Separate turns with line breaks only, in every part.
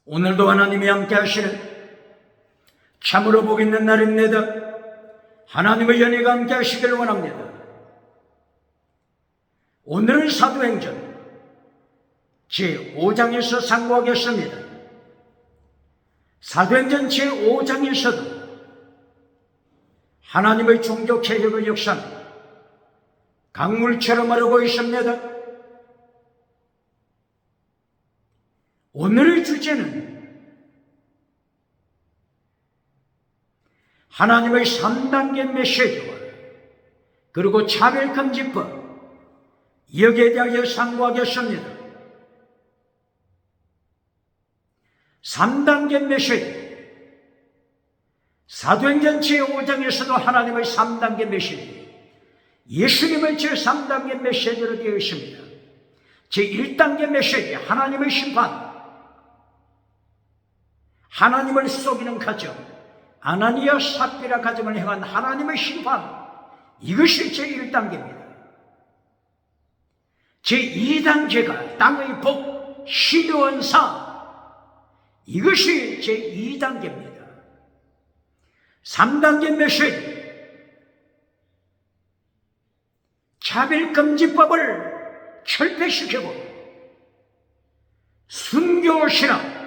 오늘도 하나님이 함께 하시는 참으로 복 있는 날입니다. 하나님의 연회가 함께 하시기를 원합니다. 오늘은 사도행전 제5장에서 상고하겠습니다. 사도행전 제5장에서도 하나님의 종교 개혁의 역사는 강물처럼 흐르고 있습니다. 오늘의 주제는 하나님의 3단계 메시지와 그리고 차별금지법, 여기에 대하여 상고하겠습니다. 3단계 메시지, 사도행전 제5장에서도 하나님의 3단계 메시지, 예수님의 제3단계 메시지로 되어 있습니다. 제1단계 메시지, 하나님의 심판, 하나님을 속이는 가정, 아나니아 삽비라 가정을 행한 하나님의 심판, 이것이 제1단계입니다. 제2단계가 땅의 복, 시드원 사, 이것이 제2단계입니다. 3단계 메시지, 차별금지법을 철폐시키고 순교신앙,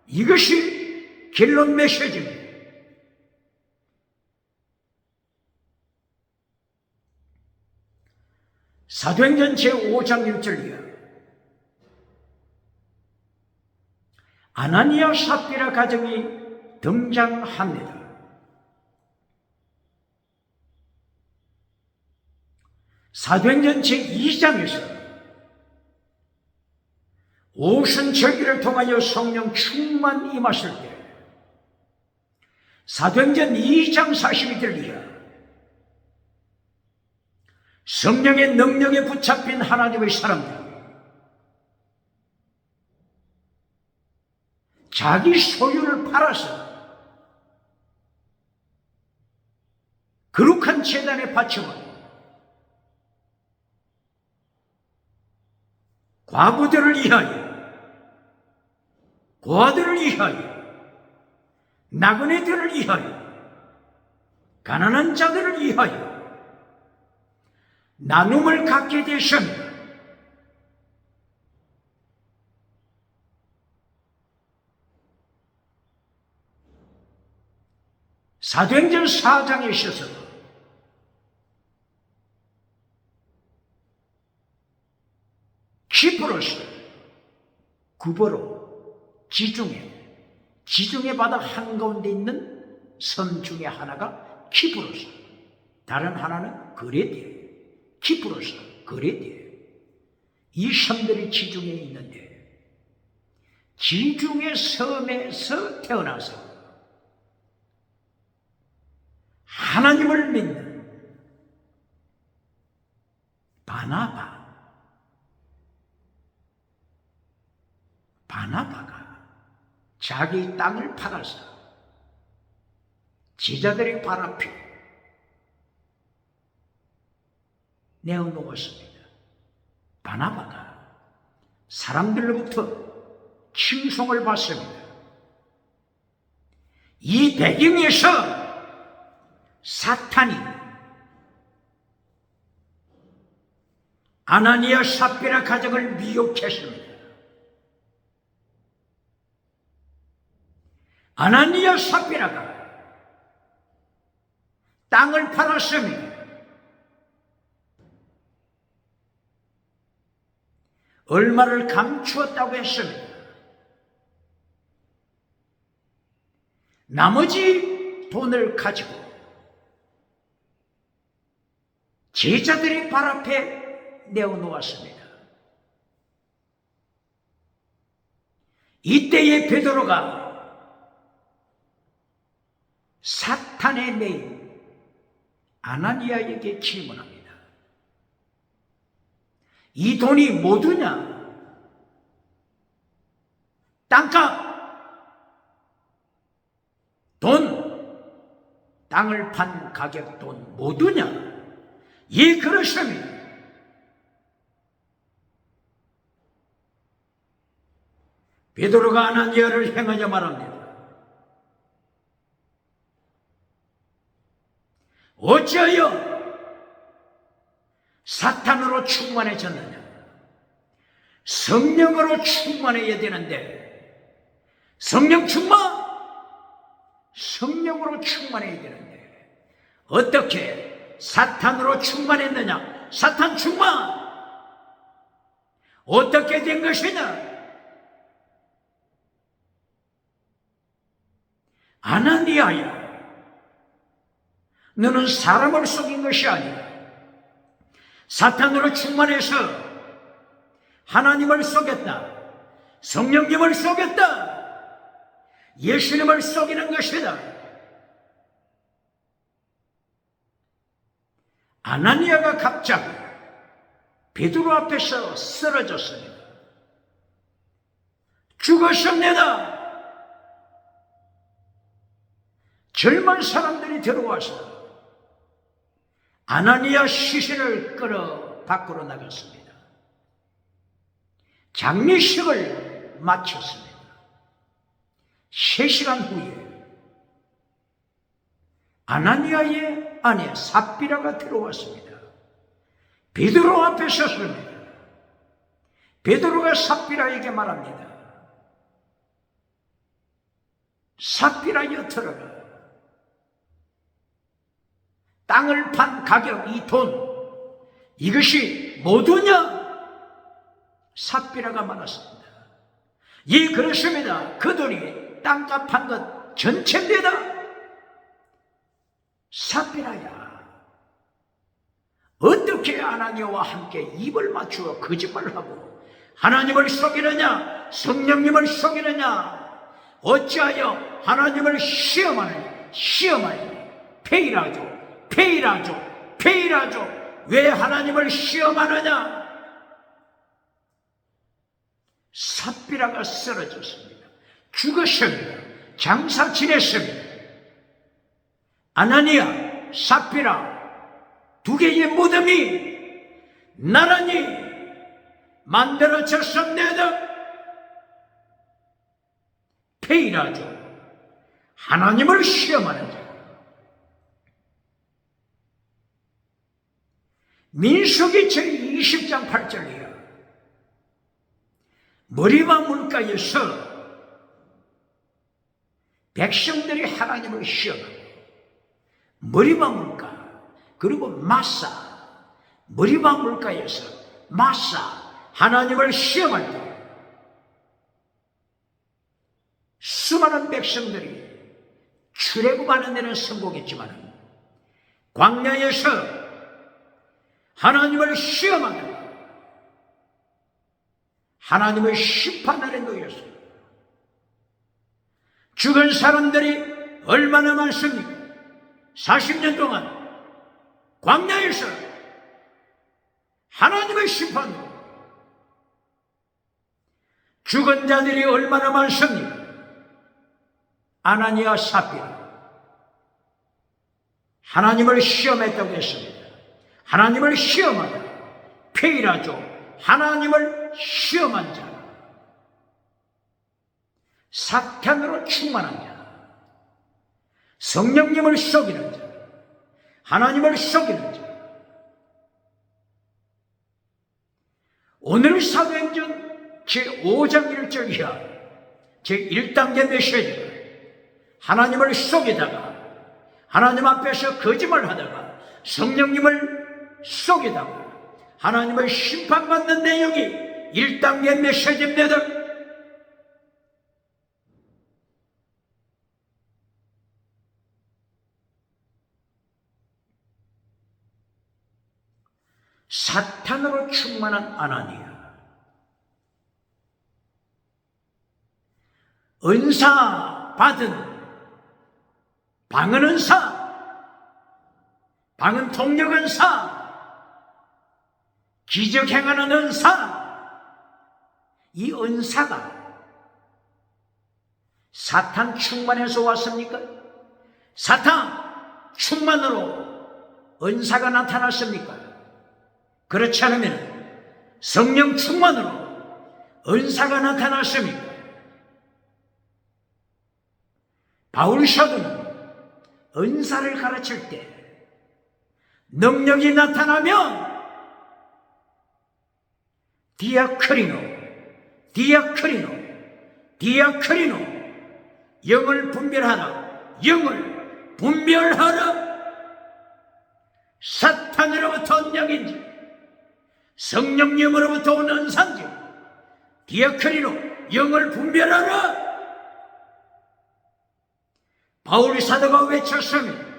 이것이 결론 메시지입니다. 사도행전 제5장 1절 이하, 아나니아 삽비라 가정이 등장합니다. 사도행전 제2장에서 오순절기를 통하여 성령 충만 임하실 때, 사도행전 2장 42절 이하, 성령의 능력에 붙잡힌 하나님의 사람들, 자기 소유를 팔아서 거룩한 제단에 바쳐버려 과부들을 위하여, 고아들을 위하여, 나그네들을 위하여, 가난한 자들을 위하여 나눔을 갖게 되셨습니다. 사도행전 4장에 있어서 키프로스, 구버로, 지중해 바다 한가운데 있는 섬 중에 하나가 키프로스, 다른 하나는 그레데, 키프로스, 그레데, 이 섬들이 지중해에 있는데, 지중해 섬에서 태어나서 하나님을 믿는 바나바가 자기 땅을 팔아서 제자들의 발 앞에 내어놓았습니다. 바나바가 사람들로부터 칭송을 받습니다. 이 배경에서 사탄이 아나니아 삽비라 가정을 미혹했습니다. 아나니아 삽비라가 땅을 팔았습니다. 얼마를 감추었다고 했습니다. 나머지 돈을 가지고 제자들이 발 앞에 내어놓았습니다. 이때에 베드로가 사탄의 메인 아나니아에게 질문합니다. 이 돈이 뭐드냐? 땅값, 땅을 판 가격 돈 뭐드냐? 예, 그렇습니다. 베드로가 아나니아를 행하여 말합니다. 어찌하여 사탄으로 충만해졌느냐? 성령으로 충만해야 되는데, 성령 충만! 성령으로 충만해야 되는데 어떻게 사탄으로 충만했느냐? 사탄 충만! 어떻게 된 것이냐? 아나니아야, 너는 사람을 속인 것이 아니라 사탄으로 충만해서 하나님을 속였다. 성령님을 속였다. 예수님을 속이는 것이다. 아나니아가 갑자기 베드로 앞에서 쓰러졌습니다. 죽었습니다. 젊은 사람들이 들어와서 아나니아 시신을 끌어 밖으로 나갔습니다. 장례식을 마쳤습니다. 3시간 후에 아나니아의 아내 삽비라가 들어왔습니다. 베드로 앞에 섰습니다. 베드로가 삽비라에게 말합니다. 삽비라여 들어라. 땅을 판 가격, 이 돈, 이것이 모두냐? 삽비라가 말했습니다. 예, 그렇습니다. 그 돈이 땅값 한 것 전체입니다. 삽비라야, 어떻게 하나님과 함께 입을 맞추어 거짓말을 하고 하나님을 속이느냐? 성령님을 속이느냐? 어찌하여 하나님을 시험하느냐? 페이라죠. 왜 하나님을 시험하느냐? 삽비라가 쓰러졌습니다. 죽었습니다. 장사 지냈습니다. 아나니아, 삽비라 두 개의 무덤이 나란히 만들어졌습니다. 페이라죠. 하나님을 시험하는 자. 민수기 제20장 8절이요. 머리바 물가에서 백성들이 하나님을 시험하고, 머리바 물가, 그리고 마사, 머리바 물가에서 마사, 하나님을 시험할 때 수많은 백성들이 출애굽하는 데는 성공했지만 광야에서 하나님을 시험하다가 하나님의 심판 아래 놓였어요. 죽은 사람들이 얼마나 많습니까? 40년 동안 광야에서 하나님의 심판으로 죽은 자들이 얼마나 많습니까? 아나니아, 삽비라 하나님을 시험했다고 했습니다. 하나님을 시험하다. 페이라죠. 하나님을 시험한 자. 사탄으로 충만한 자. 성령님을 속이는 자. 하나님을 속이는 자. 오늘 사도행전 제5장 1절 이하 제1단계 메시지가 하나님을 속이다가 하나님 앞에서 거짓말하다가 성령님을 속이다가 하나님을 심판받는 내용이 1단계 메시지입니다. 사탄으로 충만한 아나니아, 은사 받은 방언 은사, 방언 통역 은사, 기적 행하는 은사, 이 은사가 사탄 충만해서 왔습니까? 사탄 충만으로 은사가 나타났습니까? 그렇지 않으면 성령 충만으로 은사가 나타났습니까? 바울 사도는 은사를 가르칠 때 능력이 나타나면 디아크리노 영을 분별하라. 사탄으로부터 능력인지 성령님으로부터 온 은사인지 디아크리노 영을 분별하라. 바울 사도가 외쳤으니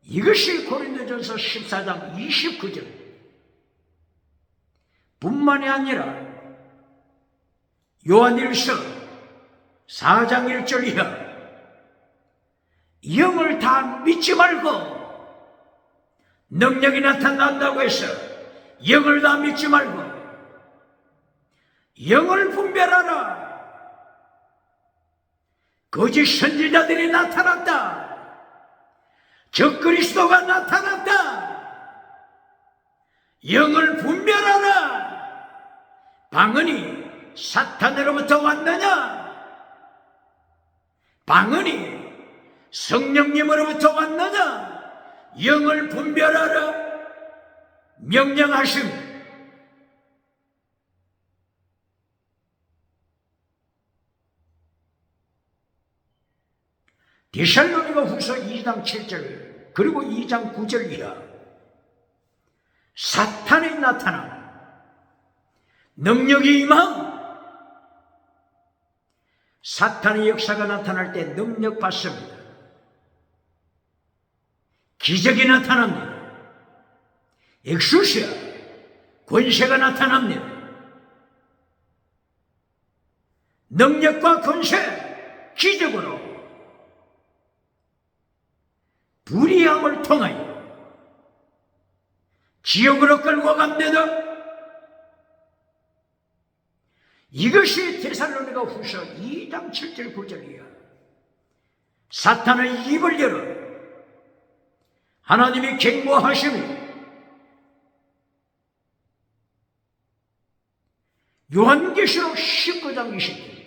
이것이 고린도전서 14장 29절 뿐만이 아니라 요한일서 4장 1절 이하 영을 다 믿지 말고 능력이 나타난다고 해서 영을 다 믿지 말고 영을 분별하라. 거짓 선지자들이 나타났다. 적그리스도가 나타났다. 영을 분별하라. 방언이 사탄으로부터 왔느냐? 방언이 성령님으로부터 왔느냐? 영을 분별하라. 명령하십니다. 데살로니가 후서 2장 7절 그리고 2장 9절 이하 사탄이 나타나 능력이 임함. 사탄의 역사가 나타날 때 능력 받습니다. 기적이 나타납니다. 엑수시아 권세가 나타납니다. 능력과 권세 기적으로 불의함을 통하여 지옥으로 끌고 갑니다. 이것이 데살로니가 후서 2장 7절 9절이야. 사탄의 입을 열어 하나님이 경고하시니 요한계시록 19장 20절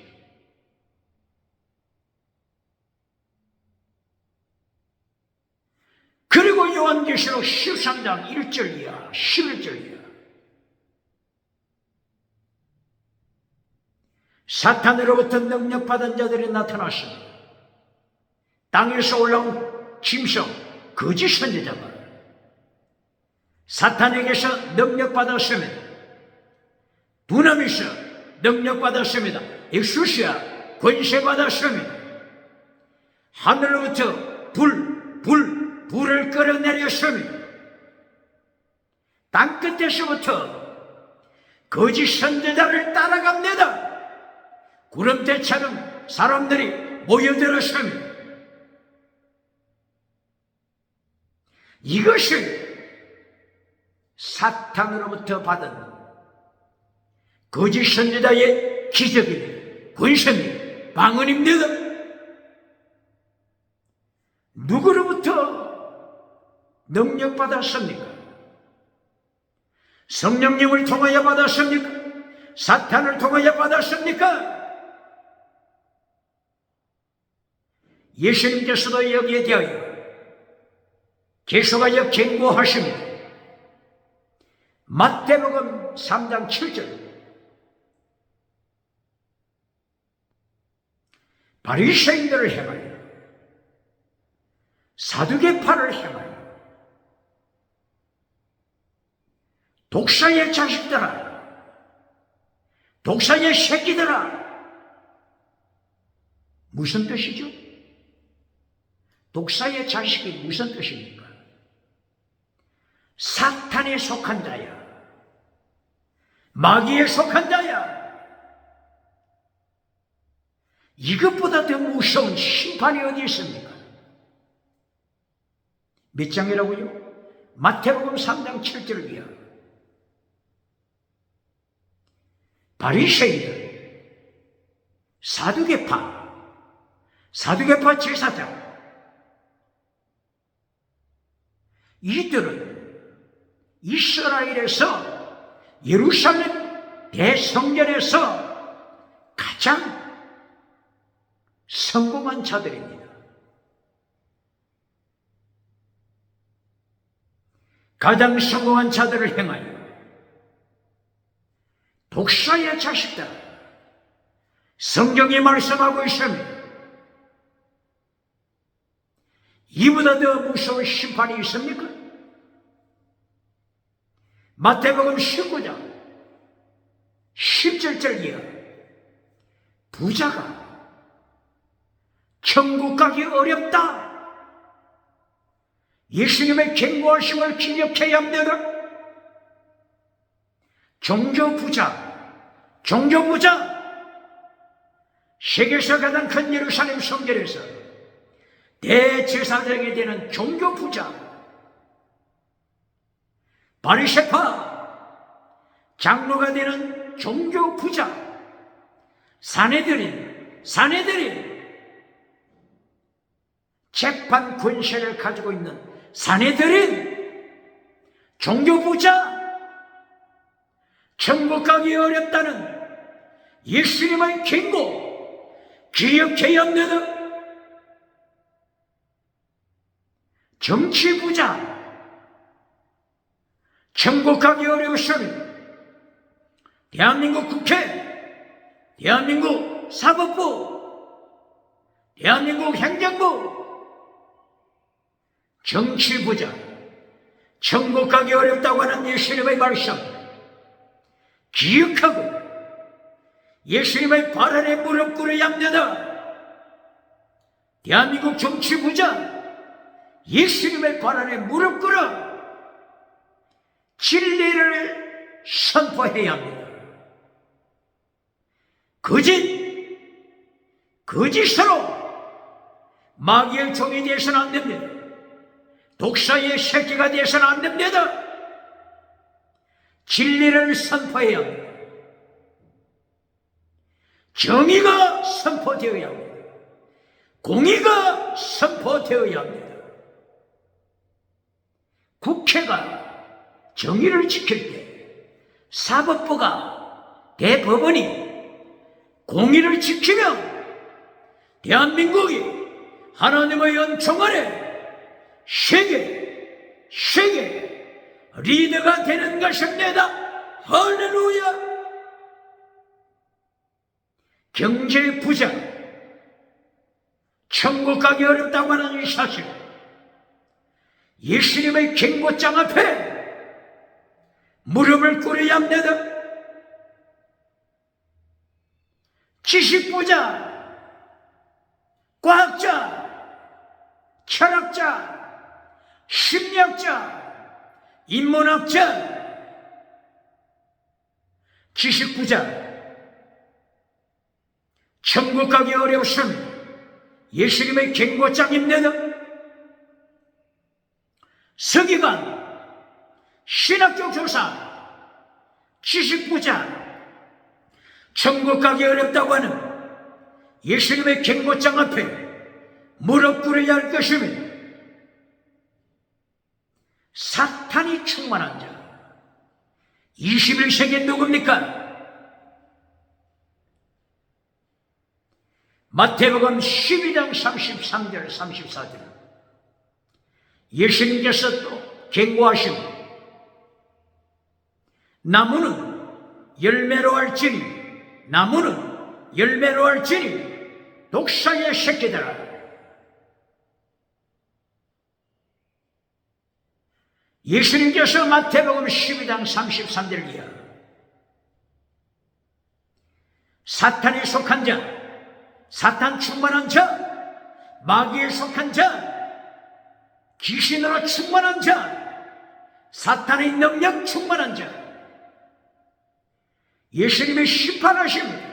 그리고 요한계시록 13장 1절 이하 11절 이하 사탄으로부터 능력받은 자들이 나타났습니다. 땅에서 올라온 짐승 거짓 선지자가 사탄에게서 능력받았습니다. 두나미서 능력받았습니다. 엑수시아 권세받았습니다. 하늘로부터 불을 끌어내렸습니다. 땅끝에서부터 거짓 선지자를 따라갑니다. 구름대처럼 사람들이 모여들었습니다. 이것이 사탄으로부터 받은 거짓 선지자의 기적입니다. 권세입니다. 방언입니다. 누구로부터 능력 받았습니까? 성령님을 통하여 받았습니까? 사탄을 통하여 받았습니까? 예수님께서도 여기에 대하여 계속하여 경고하십니다. 마태복음 3장 7절 바리새인들을 행하여 사두개파를 행하여 독사의 자식들아 독사의 새끼들아 무슨 뜻이죠? 독사의 자식이 무슨 뜻입니까? 사탄에 속한 자야 마귀에 속한 자야. 이것보다 더 무서운 심판이 어디 있습니까? 몇 장이라고요? 마태복음 3장 7절을 이하 바리새인들 사두개파 제사장 이들은 이스라엘에서 예루살렘 대성전에서 가장 성공한 자들입니다. 가장 성공한 자들을 향하여 독사의 자식들, 성경이 말씀하고 있습니다. 이보다 더 무서운 심판이 있습니까? 마태복음 19장 17절 이하, 부자가 천국 가기 어렵다, 예수님의 경고하심을 기억해야 합니다. 종교부자, 세계에서 가장 큰 예루살렘 성전에서 대제사장이 되는 종교부자, 바리새파 장로가 되는 종교부자, 사내들인 재판 권세를 가지고 있는 사내들인 종교부자, 천국 가기 어렵다는 예수님의 경고 기억해야 합니다. 정치부자, 천국 가기 어려우시면 대한민국 국회, 대한민국 사법부, 대한민국 행정부, 정치부자, 천국 가기 어렵다고 하는 예수님의 말씀 기억하고 예수님의 발 아래 무릎 꿇어야 합니다. 대한민국 정치부자, 예수님의 발 아래 무릎 꿇어 진리를 선포해야 합니다. 거짓으로 마귀의 종이 되어서는 안 됩니다. 독사의 새끼가 되어서는 안 됩니다. 진리를 선포해야 합니다. 정의가 선포되어야 합니다. 공의가 선포되어야 합니다. 국회가 정의를 지킬 때, 사법부가, 대법원이 공의를 지키며 대한민국이 하나님의 은총 아래 세계 리더가 되는 것입니다. 할렐루야. 경제부자, 천국 가기 어렵다고 하는 이 사실, 예수님의 경고장 앞에 무릎을 꿇어야 합니다. 지식부자, 과학자, 철학자, 심리학자, 인문학자, 지식부자, 천국 가기 어려우시면 예수님의 경고장입니다. 서기관, 신학교 교사, 지식부자, 천국 가기 어렵다고 하는 예수님의 경고장 앞에 무릎 꿇어야 할 것이며, 사탄이 충만한 자, 21세기 누굽니까? 마태복음 12장 33절 34절, 예수님께서 또 경고하시고, 나무는 열매로 할지니 독사의 새끼들아. 예수님께서 마태복음 12장 33절 이하, 사탄에 속한 자, 사탄 충만한 자, 마귀에 속한 자, 귀신으로 충만한 자, 사탄의 능력 충만한 자, 예수님이 심판하십니다.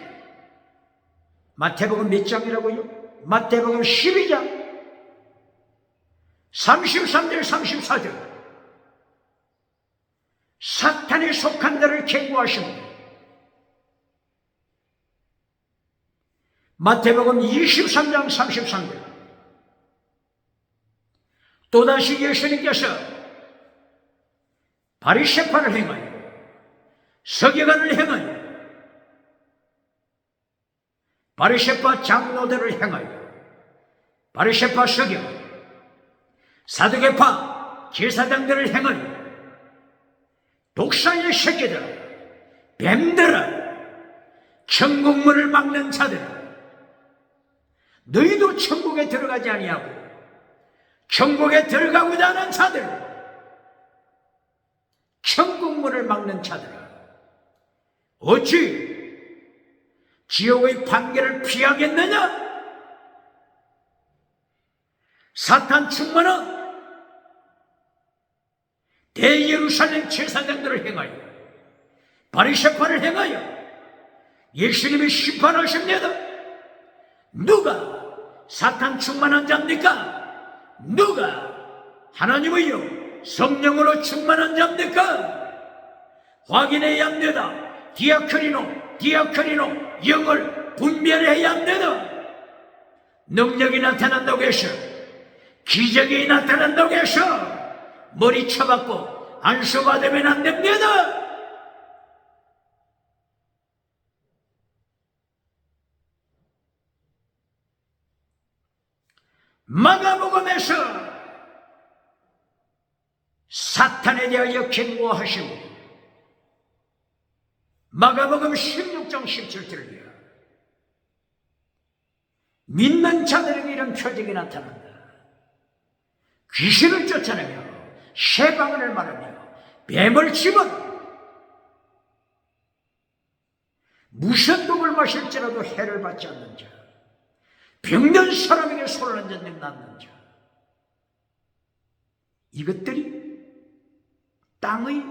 마태복음 몇 장이라고요? 마태복음 12장 33절 34절, 사탄에 속한 자를 경고하십니다. 마태복음 23장 33절, 또다시 예수님께서 바리새파를 행하여, 서기관을 행하여 바리새파 장로들을 행하여 바리새파 서기관 사두개파 제사장들을 행하여 독사의 새끼들아 뱀들아 천국문을 막는 자들아 너희도 천국에 들어가지 아니하고 천국에 들어가고자 하는 자들 천국문을 막는 자들아 어찌 지옥의 판결을 피하겠느냐? 사탄 충만한 대예루살렘 제사장들을 행하여 바리새파를 행하여 예수님이 심판하십니다. 누가 사탄 충만한 자입니까? 누가 하나님의요 성령으로 충만한 자입니까? 확인해야 합니다. 디아크리노 영을 분별해야 합니다. 능력이 나타난다고 해서 기적이 나타난다고 해서 머리 쳐박고 안수받으면 안 됩니다. 마가복음에서 사탄에 대하여 경고하시고 마가복음 16장 17절이야. 믿는 자들에게 이런 표적이 나타난다. 귀신을 쫓아내며 쇠방언을 말하며 뱀을 집어넣어 무슨 독을 마실지라도 해를 받지 않는 자, 병든 사람에게 손을 얹은 낫는 자, 이것들이 땅의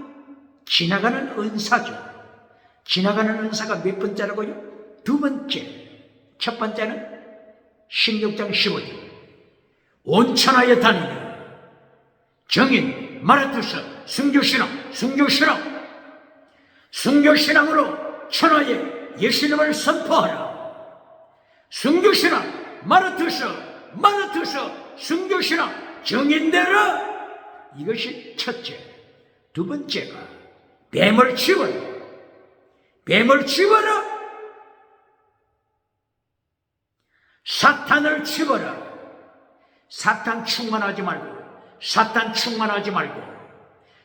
지나가는 은사죠. 지나가는 은사가 몇 번째라고요? 두 번째. 첫 번째는 16장 15절 온천하에 다니며 정인, 마라투스, 순교신앙으로 천하에 예수님을 선포하라. 순교신앙, 마라투스, 순교신앙, 정인되라. 이것이 첫째. 두 번째가 뱀을 집어라. 사탄을 집어라. 사탄 충만하지 말고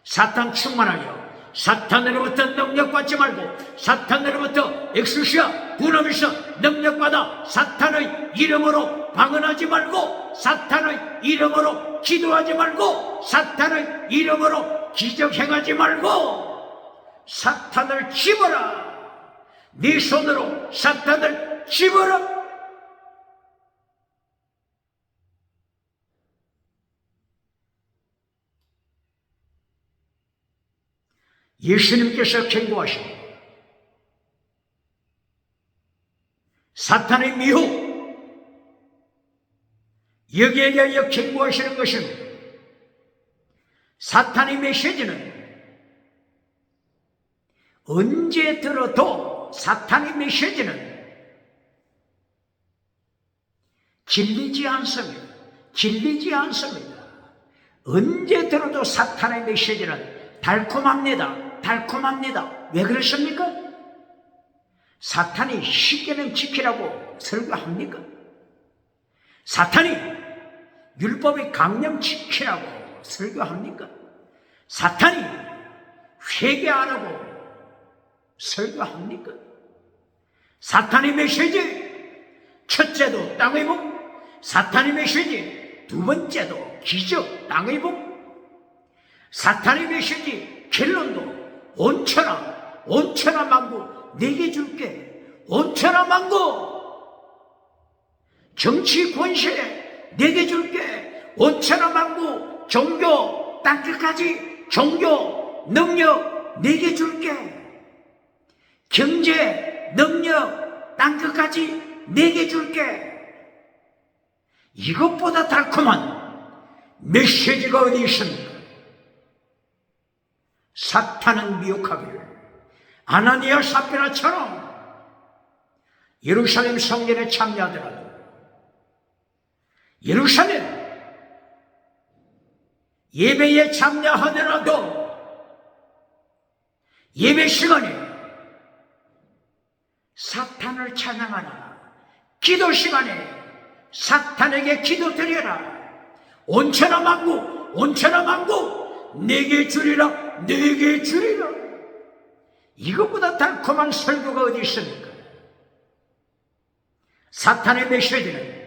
사탄 충만하여 사탄으로부터 능력받지 말고 사탄으로부터 엑스시아 두나미스 능력받아 사탄의 이름으로 방언하지 말고 사탄의 이름으로 기도하지 말고 사탄의 이름으로 기적 행하지 말고 사탄을 집어라. 네 손으로 사탄을 집어라. 예수님께서 경고하십니다. 사탄의 미혹, 여기에 대하여 경고하시는 것입니다. 사탄의 메시지는 언제 들어도 사탄의 메시지는 질리지 않습니다. 언제 들어도 사탄의 메시지는 달콤합니다. 왜 그렇습니까? 사탄이 십계명 지키라고 설교합니까? 사탄이 율법의 강령 지키라고 설교합니까? 사탄이 회개하라고 설교합니까? 사탄의 메시지 첫째도 땅의 복, 사탄의 메시지 두 번째도 기적 땅의 복, 사탄의 메시지 결론도 온천하 만국 내게 줄게. 온천하 만국 정치 권세 내게 줄게. 온천하 만국 종교 땅끝까지 종교 능력 내게 줄게. 경제 능력 땅끝까지 내게 줄게. 이것보다 달콤한 메시지가 어디 있습니까? 사탄은 미혹하기를 아나니아 삽비라처럼 예루살렘 성전에 참여하더라도 예루살렘 예배에 참여하더라도 예배 시간에 사탄을 찬양하나 기도 시간에 사탄에게 기도드려라. 온천하 만국, 온천하 만국, 내게 주리라, 내게 주리라. 이것보다 달콤한 설교가 어디 있습니까? 사탄의 메시지는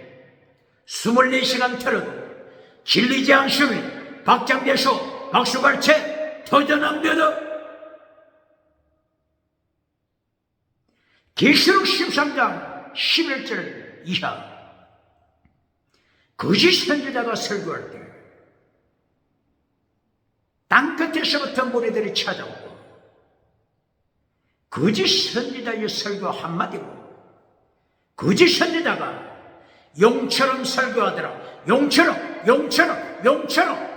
24시간 틀어도 질리지 않으면 박장대소, 박수갈채, 터져남겨도. 계시록 13장 11절 이하, 거짓 선지자가 설교할 때 땅끝에서부터 무리들이 찾아오고, 거짓 선지자의 설교 한마디고, 거짓 선지자가 용처럼 설교하더라. 용처럼,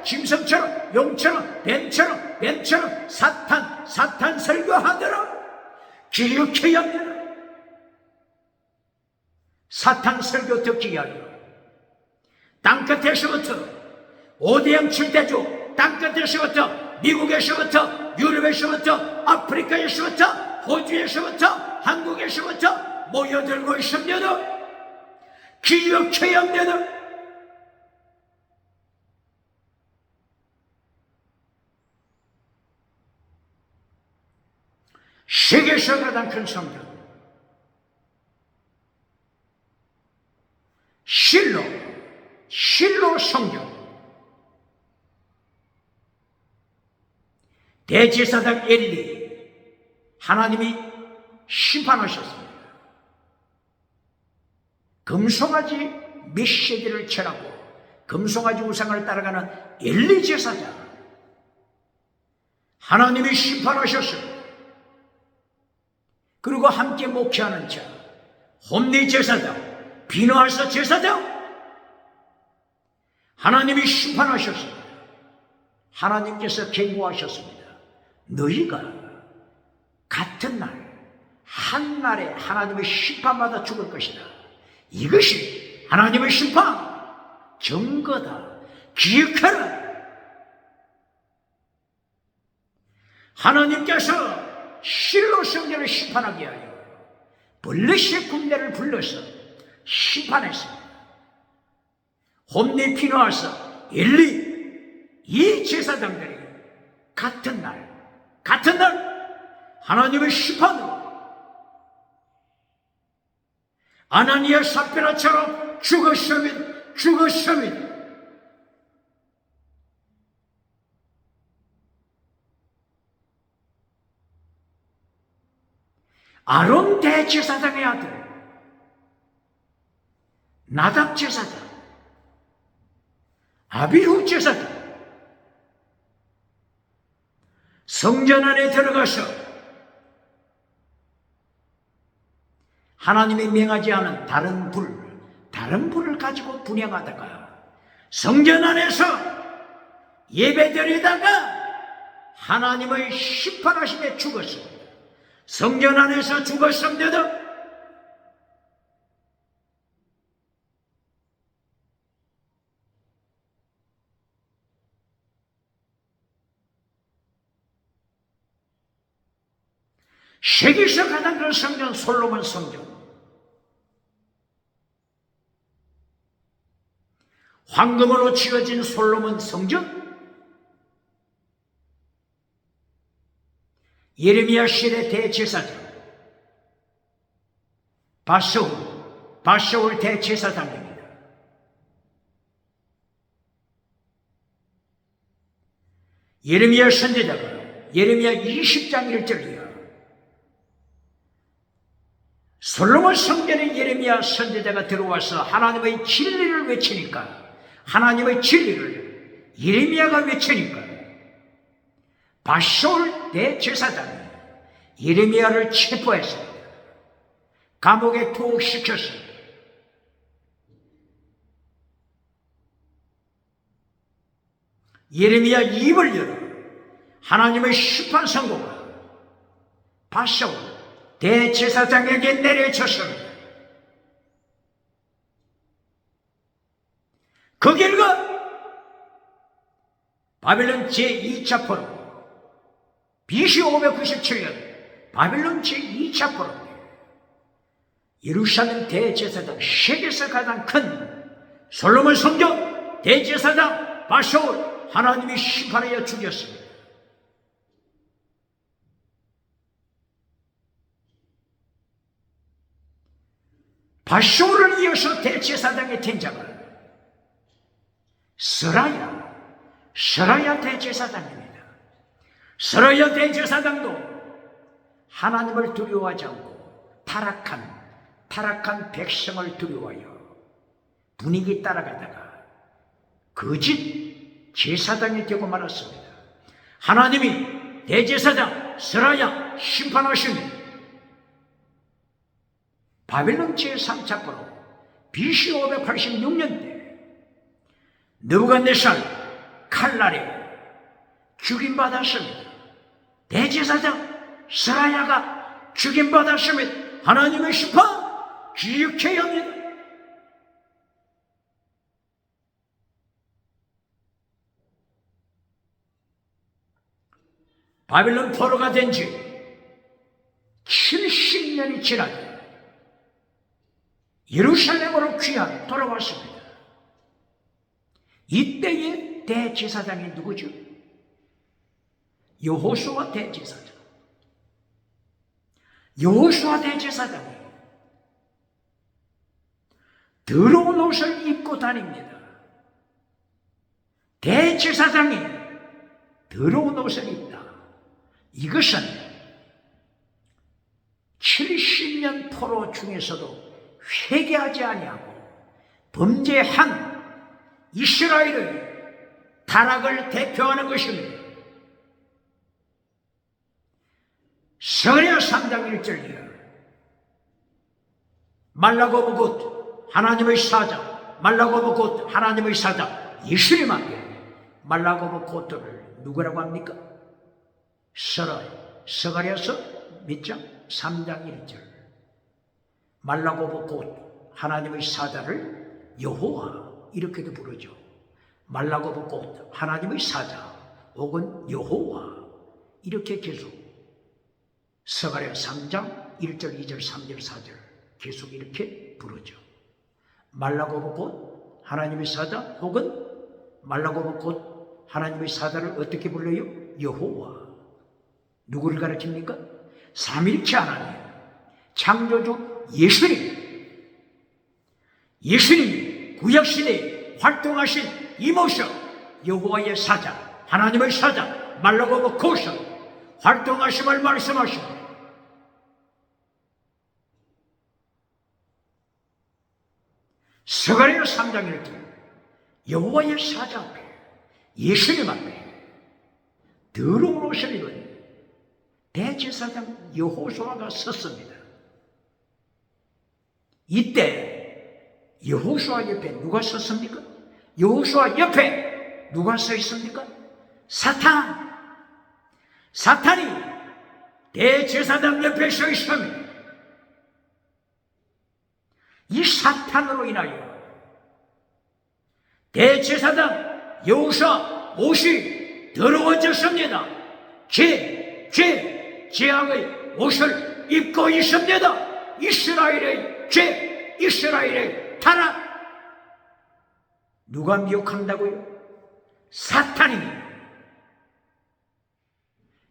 짐승처럼, 용처럼, 뱀처럼, 사탄 설교하더라. 기억해야 합니다. 사탄 설교 듣기 위하여 땅끝에서부터 오대양 칠대주, 땅끝에서부터 미국에서부터 유럽에서부터 아프리카에서부터 호주에서부터 한국에서부터 모여들고 있습니다. 기억해야 합니다. 세계에서 가장 큰 성경 실로 성경, 대제사장 엘리, 하나님이 심판하셨습니다. 금송아지 메시지를 전하고 금송아지 우상을 따라가는 엘리 제사장, 하나님이 심판하셨습니다. 그리고 함께 목회하는 자, 홈리 제사장, 비누아서 제사장, 하나님이 심판하셨습니다. 하나님께서 경고하셨습니다. 너희가 같은 날, 한 날에 하나님의 심판받아 죽을 것이다. 이것이 하나님의 심판, 증거다. 기억하라. 하나님께서 실로 성전을 심판하게 하여 블레셋 군대를 불러서 심판했습니다. 홈리, 피누아서, 엘리, 이 제사장들이 같은 날 하나님의 심판으로 아나니아 삽비라처럼 죽었습니다. 아론 대제사장의 아들 나답 제사장, 아비후 제사장, 성전 안에 들어가서 하나님이 명하지 않은 다른 불을 가지고 분양하다가 성전 안에서 예배드리다가 하나님의 심판하심에 죽었습니다. 성전 안에서 죽었습니다. 세계에서 가장 큰 성전, 솔로몬 성전. 황금으로 지어진 솔로몬 성전. 예레미야 시대 대제사장 바샤울 대제사장입니다. 예레미야 선지자가 예레미야 20장 1절이야. 솔로몬 성전에 예레미야 선지자가 들어와서 하나님의 진리를 외치니까, 하나님의 진리를 예레미야가 외치니까 바샤울 대제사장이 예레미야를 체포했습니다. 감옥에 투옥시켰습니다. 예레미야 입을 열어 하나님의 심판 선고가 바샤울 대제사장에게 내려졌습니다. 그 결과 바벨론 제2차 포로, BC 597년 바벨론 제2차 포로, 예루살렘 대제사장, 세계에서 가장 큰 솔로몬 성전 대제사장 바샤올, 하나님이 심판하여 죽였습니다. 바샤올을 이어서 대제사장의 팀장은 스라야 대제사장입니다. 스라야 대제사장도 하나님을 두려워하지 않고 타락한 백성을 두려워하여 분위기 따라가다가 거짓 제사장이 되고 말았습니다. 하나님이 대제사장 스라야 심판하십니다. 바벨론 제3차포로 BC 586년대 느부갓네살 칼날에 죽임받았습니다. 대제사장 스라야가 죽임받았습니다. 하나님의 심판 기억해야 합니다. 바벨론 포로가 된 지 70년이 지나고 예루살렘으로 돌아왔습니다. 이때의 대제사장이 누구죠? 여호수아 대제사장. 여호수아 대제사장이 더러운 옷을 입고 다닙니다. 대제사장이 더러운 옷을 입다. 이것은 70년 포로 중에서도 회개하지 아니하고 범죄한 이스라엘의 타락을 대표하는 것입니다. 스가랴 3장 1절이요. 말라고보 곧 하나님의 사자, 말라고보 곧 하나님의 사자 예수님 앞에 말라고보 곧를 누구라고 합니까? 스가랴서 몇 장? 3장 1절. 말라고보 곧 하나님의 사자를 여호와 이렇게도 부르죠. 말라고보 곧 하나님의 사자 혹은 여호와 이렇게 계속 스가랴 3장 1절 2절 3절 4절 계속 이렇게 부르죠. 말라고보 곧 하나님의 사자 혹은 말라고보 곧 하나님의 사자를 어떻게 불러요? 여호와. 누구를 가르칩니까? 삼일체 하나님, 창조주 예수님이 구약시대에 활동하신 이 모습, 여호와의 사자, 하나님의 사자, 말라고보 곧은 활동하심을 말씀하십니다. 스가랴 3장 1절 여호와의 사자 앞에 예수님 앞에 더러운 옷을 입은 대제사장 여호수아가 섰습니다. 이때 여호수아 옆에 누가 섰습니까? 여호수아 옆에 누가 서 있습니까? 사탄이 대제사장 옆에 서 있습니다. 이 사탄으로 인하여 대제사장 여호수아 옷이 더러워졌습니다. 죄악의 옷을 입고 있습니다. 이스라엘의 죄, 이스라엘의 타락. 누가 미혹한다고요? 사탄이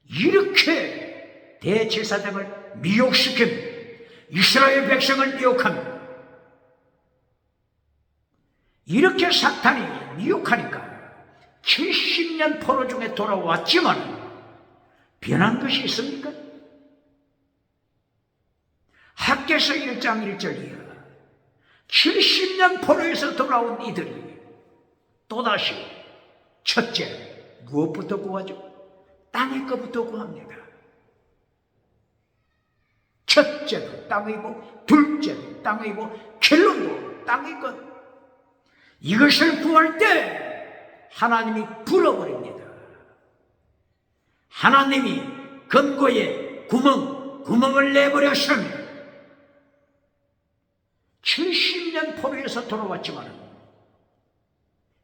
이렇게 대제사장을 미혹시킵니다. 이스라엘 백성을 미혹합니다. 이렇게 사탄이 미혹하니까 70년 포로 중에 돌아왔지만 변한 것이 있습니까? 학개서 1장 1절이야. 70년 포로에서 돌아온 이들이 또다시 첫째 무엇부터 구하죠? 땅의 것부터 구합니다. 첫째도 땅이고 둘째도 땅이고 결론도 땅의 것. 이것을 구할 때 하나님이 불어버립니다. 하나님이 금고에 구멍을 내버렸습니다. 70년 포로에서 돌아왔지만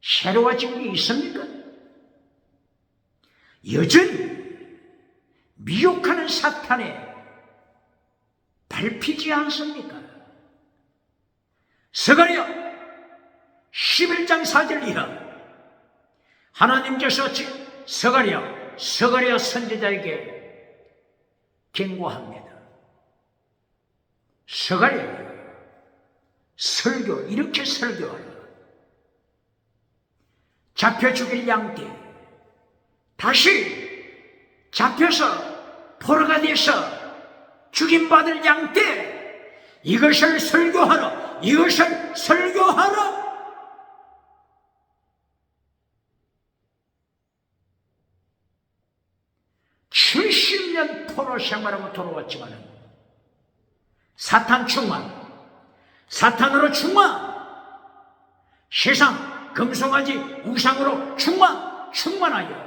새로워진 게 있습니까? 여전히 미혹하는 사탄에 밟히지 않습니까? 스가랴 11장 4절 이하 하나님께서 스가랴 선지자에게 경고합니다. 스가랴 설교 이렇게 설교하라. 잡혀 죽일 양떼 다시 잡혀서 포로가 돼서 죽임받을 양떼 이것을 설교하라. 이것을 설교하라. (70년) 포로 생활하고 돌아왔지만 사탄 충만, 사탄으로 충만, 세상 금송아지 우상으로 충만하여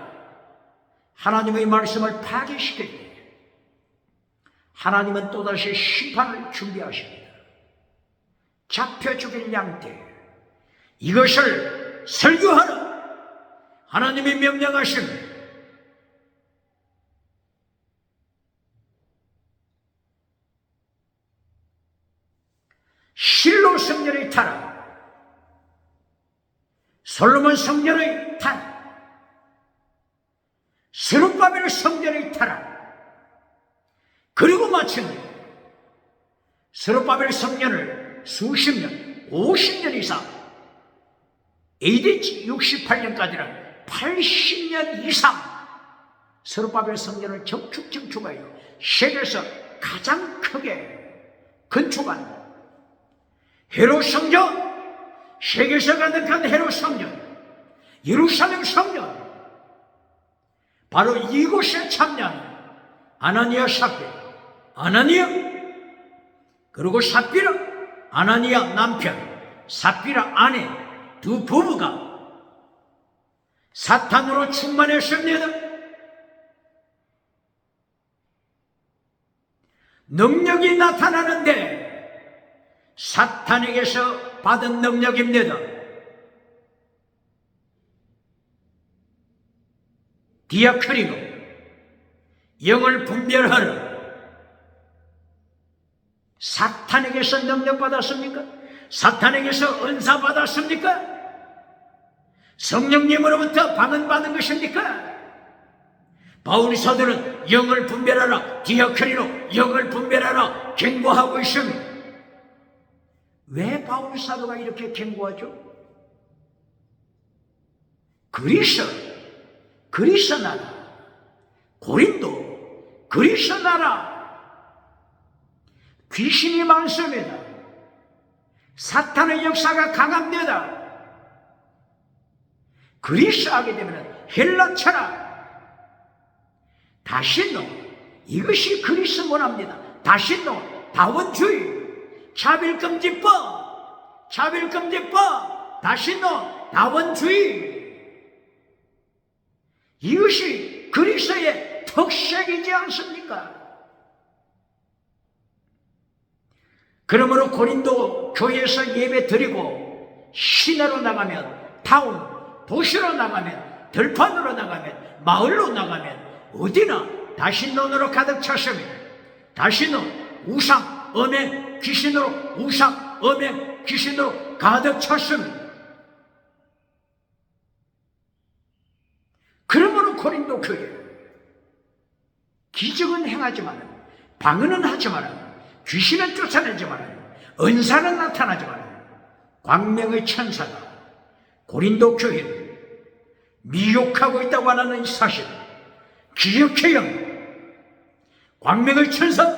하나님의 말씀을 파괴시킬 때 하나님은 또다시 심판을 준비하십니다. 잡혀 죽일 양떼 이것을 설교하라. 하나님이 명령하십니다. 실로 성전의 타락, 솔로몬 성전의 타락, 스룹바벨 성전의 타락, 그리고 마침내 스룹바벨 성전을 수십 년, 50년 이상 AD 68년까지는 80년 이상 스룹바벨 성전을 정축하여 세계에서 가장 크게 건축한 헤롯 성전, 세계에서 가득한 헤롯 성전, 예루살렘 성전, 바로 이곳에 참여한 아나니아 삽비라, 아나니아 그리고 삽비라 아나니아 남편, 삽비라 아내 두 부부가 사탄으로 충만했습니다. 능력이 나타나는데 사탄에게서 받은 능력입니다. 디아크리노 영을 분별하라. 사탄에게서 능력 받았습니까? 사탄에게서 은사 받았습니까? 성령님으로부터 방언받은 것입니까? 바울 사도는 영을 분별하라, 디아크리노 영을 분별하라 경고하고 있습니다. 왜 바울 사도가 이렇게 경고하죠? 그리스 나라, 고린도, 그리스 나라 귀신이 많습니다. 사탄의 역사가 강합니다. 그리스 하게 되면 헬라 철학, 다신노 이것이 그리스 문화입니다. 다신노 다원주의, 차별금지법, 다신노 다원주의 이것이 그리스의 특색이지 않습니까? 그러므로 고린도 교회에서 예배 드리고 시내로 나가면, 타운, 도시로 나가면, 들판으로 나가면, 마을로 나가면 어디나 다신론으로 가득 찼습니다. 다신론, 우상, 음행, 귀신으로, 우상, 음행, 귀신으로 가득 찼습니다. 그러므로 고린도 교회 기적은 행하지만, 방언은 하지만, 귀신은 쫓아내지만, 은사는 나타나지만, 광명의 천사가 고린도 교회를 미혹하고 있다고 하는 이 사실 기억해요. 광명의 천사,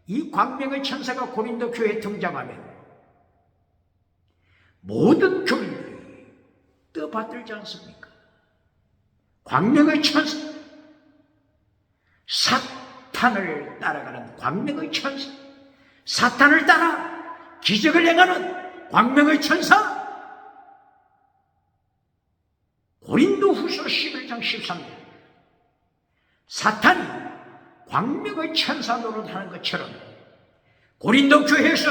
이 광명의 천사가 고린도 교회에 등장하면 모든 교인들이 떠받들지 않습니까? 광명의 천사, 사탄을 따라가는 광명의 천사, 사탄을 따라 기적을 행하는 광명의 천사, 고린도후서 11장 13절 사탄이 광명의 천사 노릇하는 것처럼 고린도 교회에서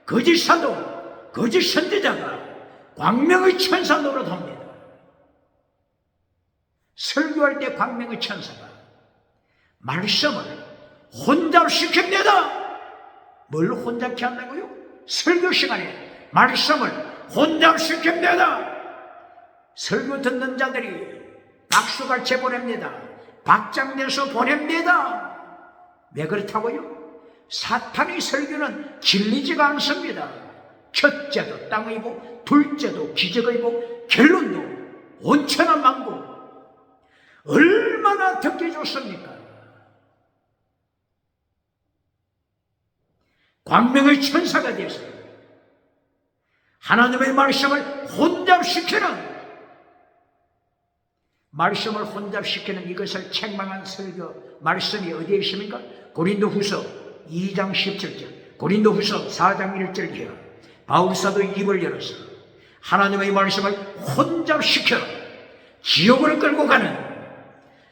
거짓 사도, 거짓 선지자가 광명의 천사 노릇합니다. 설교할 때 광명의 천사가 말씀을 혼잡시킵니다. 뭘 혼잡케 한다고요? 설교 시간에 말씀을 혼잡시킵니다. 설교 듣는 자들이 박수갈채 보냅니다. 박장내서 보냅니다. 왜 그렇다고요? 사탄의 설교는 진리지가 않습니다. 첫째도 땅의 복, 둘째도 기적의 복, 결론도 온천한 망고. 얼마나 듣기 좋습니까? 광명의 천사가 되어서 하나님의 말씀을 혼잡시키는, 말씀을 혼잡시키는 이것을 책망한 설교 말씀이 어디에 있습니까? 고린도후서 2장 17절, 고린도후서 4장 1절이요. 바울사도 입을 열어서 하나님의 말씀을 혼잡시켜 지옥을 끌고 가는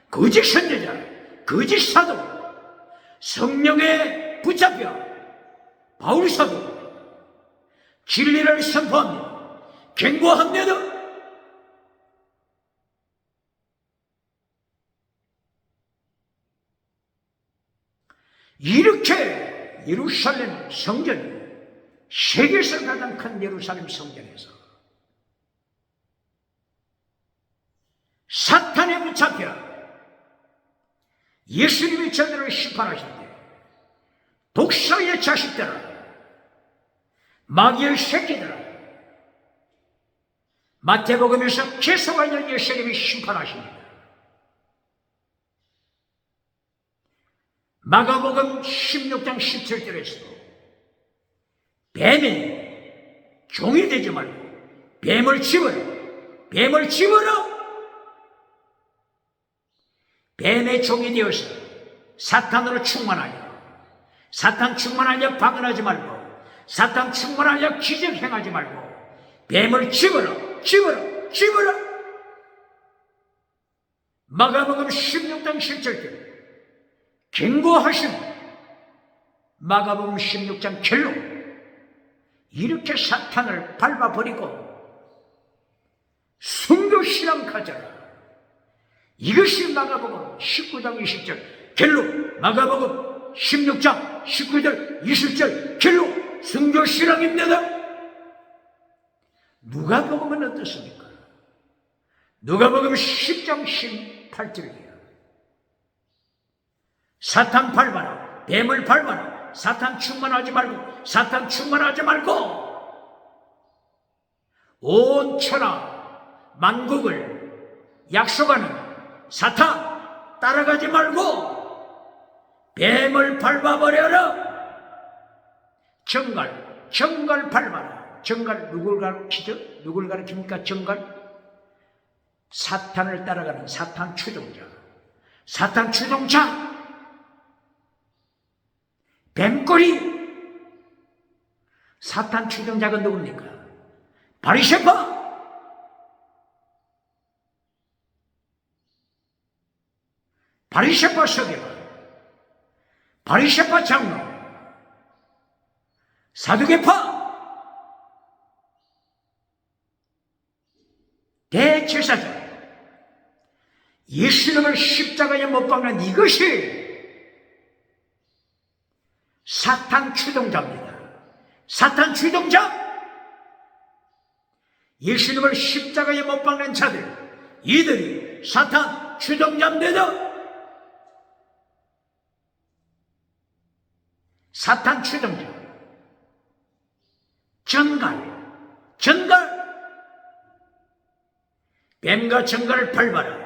거짓 선지자, 거짓 사도, 성령에 붙잡혀 바울사도 진리를 선포합니다. 경고합니다. 이렇게 예루살렘 성전이 세계에서 가장 큰 예루살렘 성전에서 사탄에 붙잡혀 예수님이 저들을 심판하실 때 독사의 자식들아, 마귀의 새끼들아, 마태복음에서 계속하여 예수님이 심판하십니다. 마가복음 16장 17절에서도 뱀의 종이 되지 말고 뱀을 집어라, 뱀을 집어라. 뱀의 종이 되어서 사탄으로 충만하여, 사탄 충만하여 방언하지 말고, 사탄 충만하여 기적 행하지 말고 뱀을 집어라, 집어라, 집어라. 마가복음 16장 17절 경고하신 마가복음 16장 결론. 이렇게 사탄을 밟아버리고 순교신앙 가져라. 이것이 마가복음 19장 20절 결론, 마가복음 16장 19절 20절 결론, 순교신앙입니다. 누가복음은 어떻습니까? 누가복음 10장 18절이에요. 사탄 밟아라, 뱀을 밟아라. 사탄 충만하지 말고, 사탄 충만하지 말고 온 천하 만국을 약속하는 사탄 따라가지 말고 뱀을 밟아버려라. 정갈, 정갈 밟아라. 정갈 누굴 가르치죠? 누굴 가르칩니까? 정갈? 사탄을 따라가는 사탄 추종자, 사탄 추종자. 뱀꼬리. 사탄 추종자가 누굽니까? 바리새파. 바리새파 서기관, 바리새파 장로, 사두개파, 대제사장. 예수님을 십자가에 못 박는 이것이 사탄 추종자입니다. 사탄 추종자. 예수님을 십자가에 못 박는 자들, 이들이 사탄 추종자입니다. 사탄 추종자. 정갈, 정갈. 뱀과 정갈을 밟아라.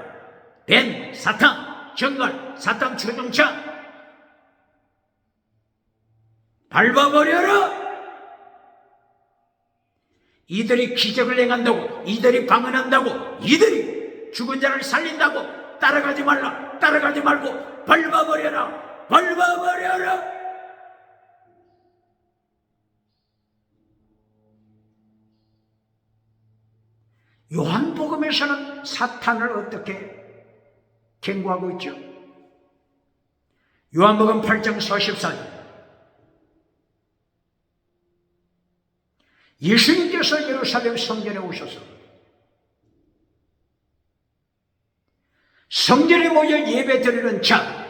뱀, 사탄, 정갈, 사탄 추종자. 밟아버려라. 이들이 기적을 행한다고, 이들이 방언한다고, 이들이 죽은 자를 살린다고 따라가지 말라, 따라가지 말고 밟아버려라, 밟아버려라. 요한복음에서는 사탄을 어떻게 경고하고 있죠? 요한복음 8장 44절 예수님께서 예루살렘 성전에 오셔서 성전에 모여 예배 드리는 자,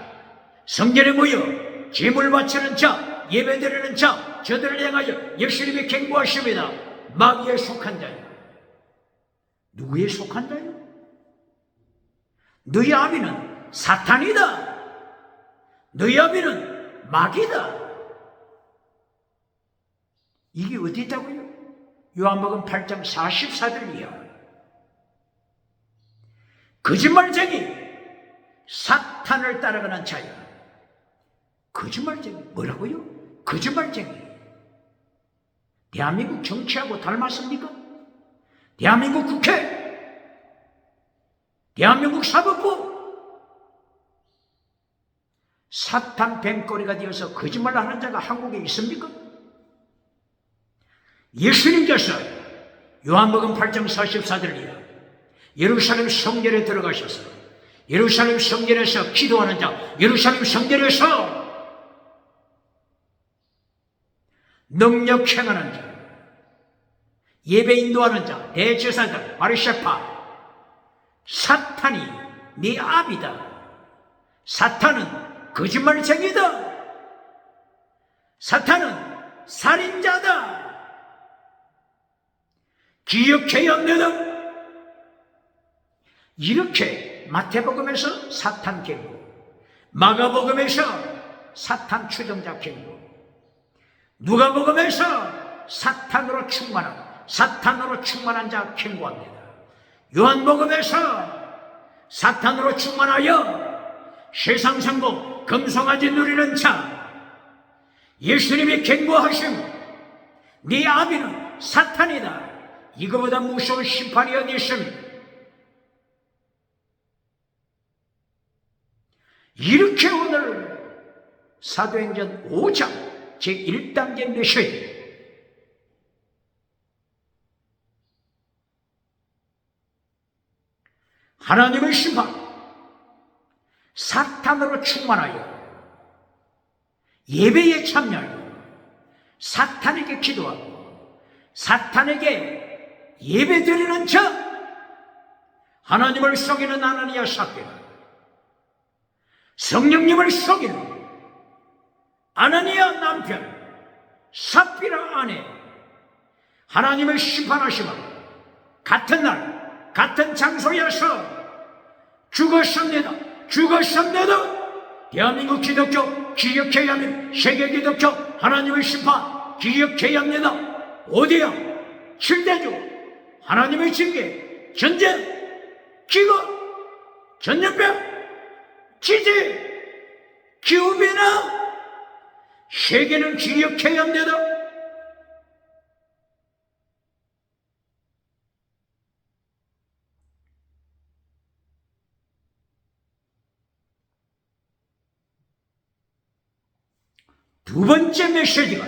성전에 모여 제물 바치는 자, 자, 예배드리는 자, 저들을 향하여 예수님이 경고하십니다. 마귀에 속한 자야. 누구에 속한 자요? 너희 아비는 사탄이다. 너희 아비는 마귀다. 이게 어디 있다고요? 요한복음 8장 44절이야. 거짓말쟁이, 사탄을 따라가는 자야. 거짓말쟁이, 뭐라고요? 거짓말쟁이. 대한민국 정치하고 닮았습니까? 대한민국 국회, 대한민국 사법부, 사탄 뱀꼬리가 되어서 거짓말을 하는 자가 한국에 있습니까? 예수님께서 요한복음 8장 44절이야. 예루살렘 성전에 들어가셔서 예루살렘 성전에서 기도하는 자, 예루살렘 성전에서 능력 행하는 자, 예배 인도하는 자, 대제사장, 바리새파, 사탄이 네 아비다. 사탄은 거짓말쟁이다. 사탄은 살인자다. 기억해야 합니다. 이렇게 마태복음에서 사탄 경고, 마가복음에서 사탄 추종자 경고, 누가복음에서 사탄으로 충만한 자 경고합니다. 요한복음에서 사탄으로 충만하여 세상 성공, 금송아지 누리는 자, 예수님이 경고하시고 네 아비는 사탄이다. 이거보다 무서운 심판이 어디 있습니까? 이렇게 오늘 사도행전 5장 제1단계 메시지, 하나님의 심판, 사탄으로 충만하여 예배에 참여하여 사탄에게 기도하고 사탄에게 예배드리는 자, 하나님을 속이는 아나니아 삽비라, 성령님을 속이는 아나니아 남편 삽비라 아내, 하나님을 심판하시면 같은 날 같은 장소에서 죽었습니다. 대한민국 기독교 기억해야 합니다. 세계 기독교 하나님의 심판 기억해야 합니다. 어디야? 7대주, 하나님의 징계, 전쟁, 기근, 전염병, 지지, 기후변화, 세계는 기억해야 합니다. 두 번째 메시지가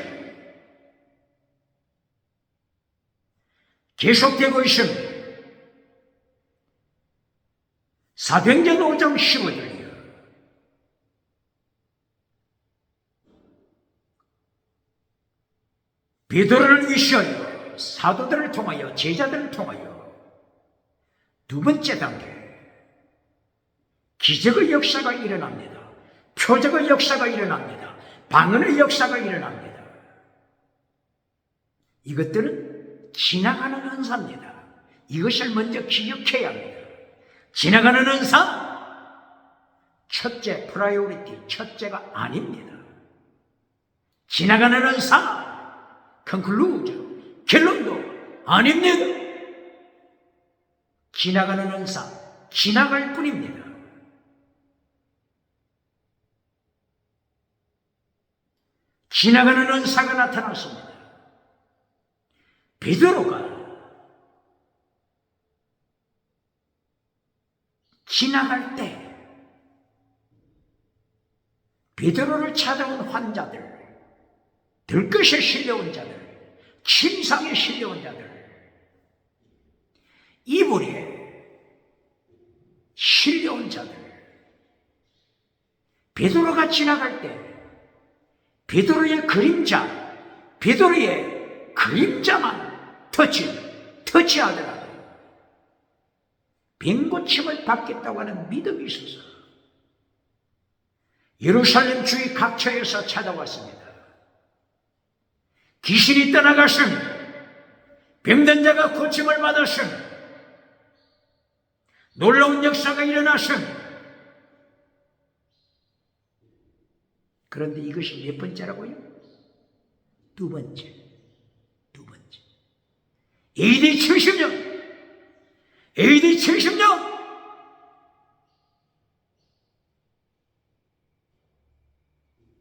계속되고 있습니다. 사도행전 5장 15절이요. 베드로를 위시하여 사도들을 통하여 제자들을 통하여 두 번째 단계 기적의 역사가 일어납니다. 표적의 역사가 일어납니다. 방언의 역사가 일어납니다. 이것들은 지나가는 은사입니다. 이것을 먼저 기억해야 합니다. 지나가는 은사, 첫째 프라이오리티, 첫째가 아닙니다. 지나가는 은사, 컨클루전, 결론도 아닙니다. 지나가는 은사, 지나갈 뿐입니다. 지나가는 은사가 나타났습니다. 베드로가 지나갈 때 베드로를 찾아온 환자들, 들것에 실려온 자들, 침상에 실려온 자들, 이불에 실려온 자들, 베드로가 지나갈 때 베드로의 그림자만 터치하더라도 병고침을 받겠다고 하는 믿음이 있어서 예루살렘 주위 각처에서 찾아왔습니다. 귀신이 떠나가신, 병든 자가 고침을 받으신, 놀라운 역사가 일어나신. 그런데 이것이 몇 번째라고요? 두 번째. AD 70년, AD 70년,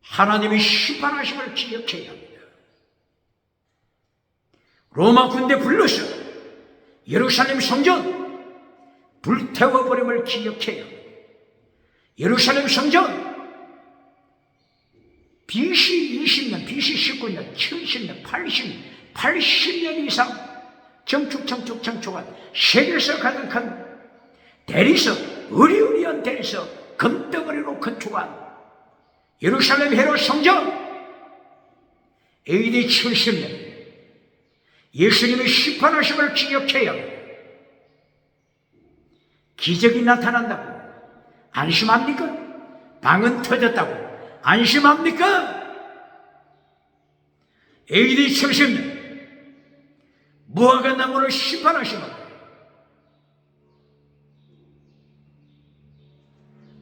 하나님이 심판하심을 기억해야 합니다. 로마 군대 불러서 예루살렘 성전 불태워버림을 기억해야 합니다. 예루살렘 성전 BC 20년, BC 19년, 70년, 80년 이상 정축한 세계에서 가장 큰 대리석, 으리으리한 대리석, 금덩어리로 건축한 예루살렘 헤롯 성전 AD 70년 예수님의 심판하심을 기억해야 합니다. 기적이 나타난다고 안심합니까? 방은 터졌다고 안심합니까? AD 70년 무화과 나무를 심판하시면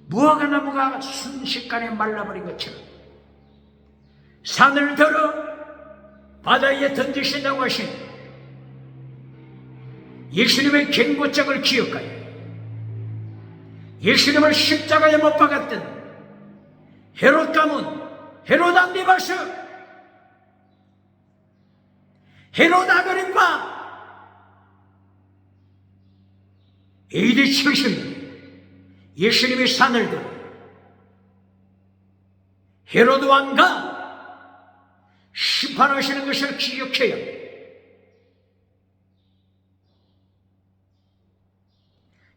무화과 나무가 순식간에 말라버린 것처럼 산을 들어 바다에 던지신다고 하신 예수님의 경고장을 기억하여 예수님을 십자가에 못 박았던 헤롯 가문, 헤롯 안디바스, 헤롯 아그리파, AD 70년 예수님의 산을 들어 헤롯 왕과 심판하시는 것을 기억해야 합니다.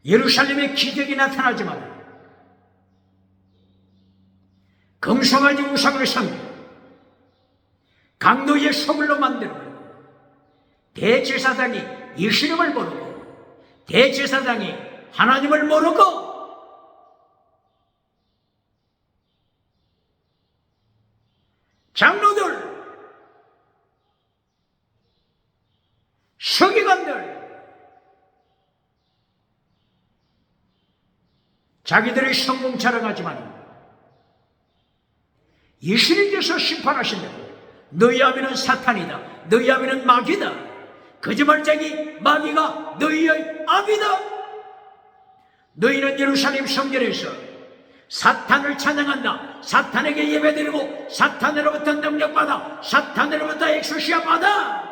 예루살렘에 기적이 나타나지만 금송아지 우상을 섬기고 강도의 소굴로 만들고 대제사장이 예수님을 모르고 대제사장이 하나님을 모르고 장로들 서기관들 자기들의 성공 자랑하지만 예수님께서 심판하신다고 너희 아비는 사탄이다, 너희 아비는 마귀다, 거짓말쟁이 마귀가 너희의 아비다. 너희는 예루살렘 성전에서 사탄을 찬양한다, 사탄에게 예배드리고 사탄으로부터 능력받아, 사탄으로부터 엑소시아 받아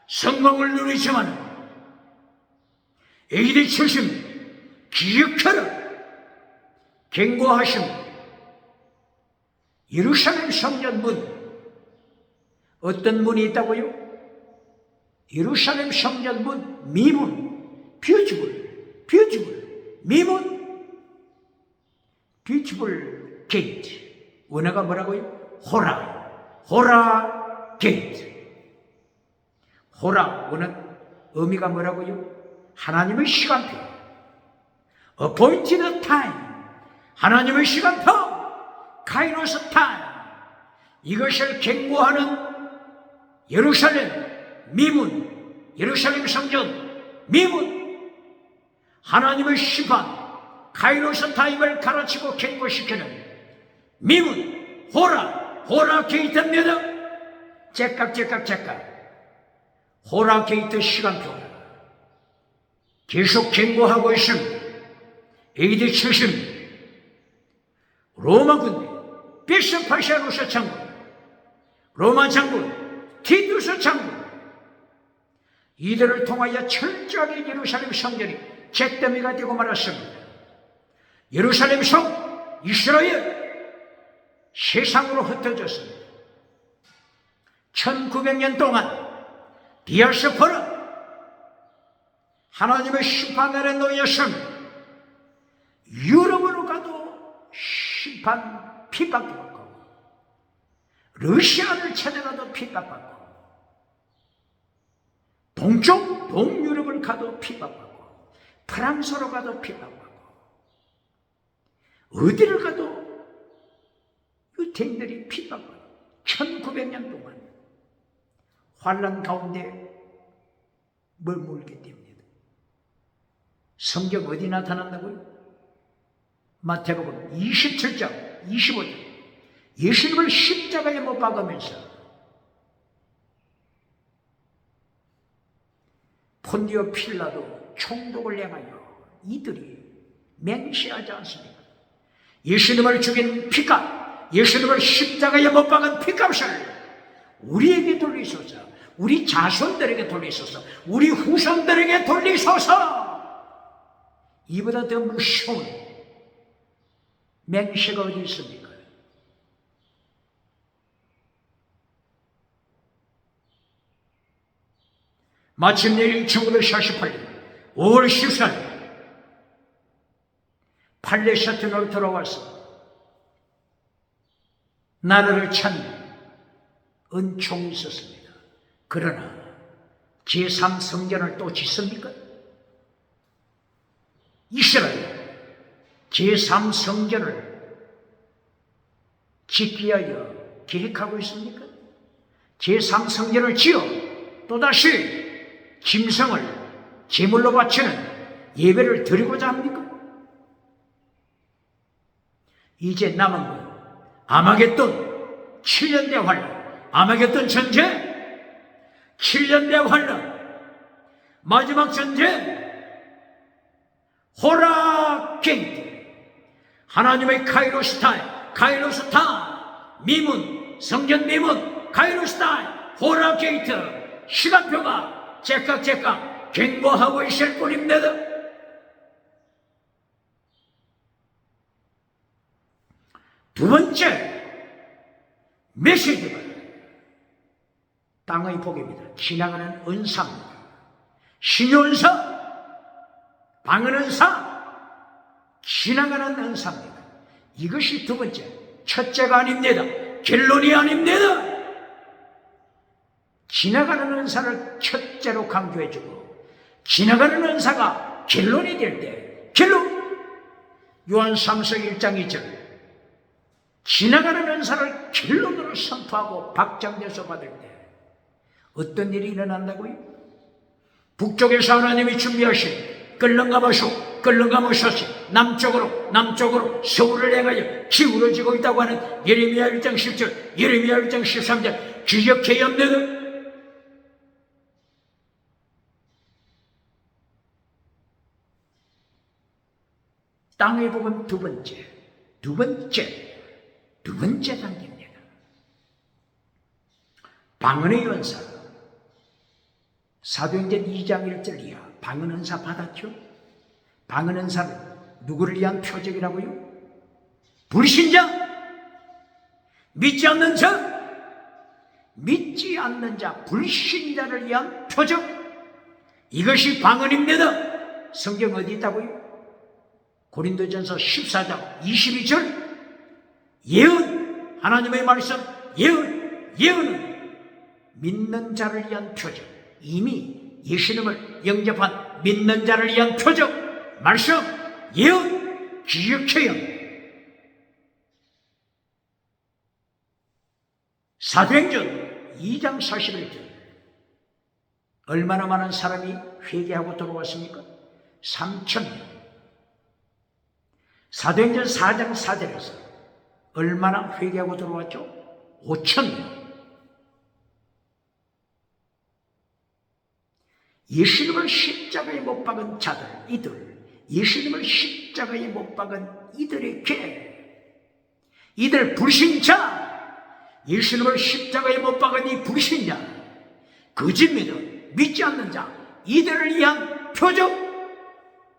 성공을 누리지만 AD 70 기억하라. 경고하심. 예루살렘 성전 문, 어떤 문이 있다고요? 예루살렘 성전 문, 미문, 뷰티풀, 미문, 뷰티풀 게이트. 원어가 뭐라고요? 호라 게이트. 호라, 원어 의미가 뭐라고요? 하나님의 시간표, appointed time, 하나님의 시간표, 카이로스 타임. 이것을 경고하는 예루살렘 미문, 예루살렘 성전 미문, 하나님의 심판 카이로스 타임을 가르치고 경고시키는 미문, 호라 게이트입니다. 째깍 호라 게이트 시간표 계속 경고하고 있습니다. AD 70 로마 군대 베스파시아누스 장군, 로마 장군 티투스 장군, 이들을 통하여 철저하게 예루살렘 성전이 잿더미가 되고 말았습니다. 예루살렘 성 이스라엘 세상으로 흩어졌습니다. 1900년 동안 디아스포라 하나님의 심판 아래 놓였습니다. 유럽으로 가도 심판 핍박받고, 러시아를 찾아가도 핍박받고, 동유럽을 가도 핍박받고, 프랑스로 가도 핍박받고, 어디를 가도 유태인들이 핍박받고, 1900년 동안 환난 가운데 머물게 됩니다. 성경 어디 나타난다고요? 마태복음 27장 25절. 예수님을 십자가에 못 박으면서 폰디오 필라도 총독을 향하여 이들이 맹세하지 않습니까? 예수님을 죽인 피값, 예수님을 십자가에 못 박은 피값을 우리에게 돌리소서, 우리 자손들에게 돌리소서, 우리 후손들에게 돌리소서. 이보다 더 무서운 맹세가 어디 있습니까? 마침내 1948년 5월 14일 팔레스타인으로 돌아와서 나라를 찾는 은총이 있었습니다. 그러나 제3성전을 또 짓습니까? 이스라엘 제3성전을 짓기 위하여 계획하고 있습니까? 제3성전을 지어 또다시 짐승을 제물로 바치는 예배를 드리고자 합니까? 이제 남은 건 아마겟돈 7년대 환란, 아마겟돈 전쟁, 7년대 환란, 마지막 전쟁, 호라게이트, 하나님의 카이로스 타임, 미문, 성전 미문, 카이로스 타임, 호라게이트, 시간표가 제깍제깍 갱보하고 있을 뿐입니다. 두 번째 메시지가 땅의 복입니다. 지나가는 은사입니다. 신효은사, 방언은사, 지나가는 은사입니다. 이것이 두 번째, 첫째가 아닙니다. 결론이 아닙니다. 지나가는 은사를 첫째로 강조해주고 지나가는 은사가 결론이 될 때, 결론! 요한 3서 1장 2절, 지나가는 은사를 결론으로 선포하고 박장돼서 받을 때 어떤 일이 일어난다고요? 북쪽에서 하나님이 준비하신 끌렁가모쇼시 남쪽으로 서울을 향하여 기울어지고 있다고 하는 예레미야 1장 10절, 예레미야 1장 13절 기억해야 합니다. 땅의 복은 두 번째 단계입니다. 방언의 은사, 사도행전 2장 1절 이하 방언 은사 받았죠? 방언 은사는 누구를 위한 표적이라고요? 불신자, 믿지 않는 자, 불신자를 위한 표적, 이것이 방언입니다. 성경 어디 있다고요? 고린도전서 14장 22절, 예언, 하나님의 말씀, 예언은 믿는 자를 위한 표적, 이미 예수님을 영접한 믿는 자를 위한 표적, 말씀, 예언, 기억해야 합니다. 사도행전 2장 41절, 얼마나 많은 사람이 회개하고 돌아왔습니까? 3,000명. 사도행전 4장 4절에서 얼마나 회개하고 들어왔죠? 5,000명. 예수님을 십자가에 못 박은 자들, 예수님을 십자가에 못 박은 이들에게, 이들 불신자, 예수님을 십자가에 못 박은 이 불신자, 거짓말을 믿지 않는 자, 이들을 위한 표적,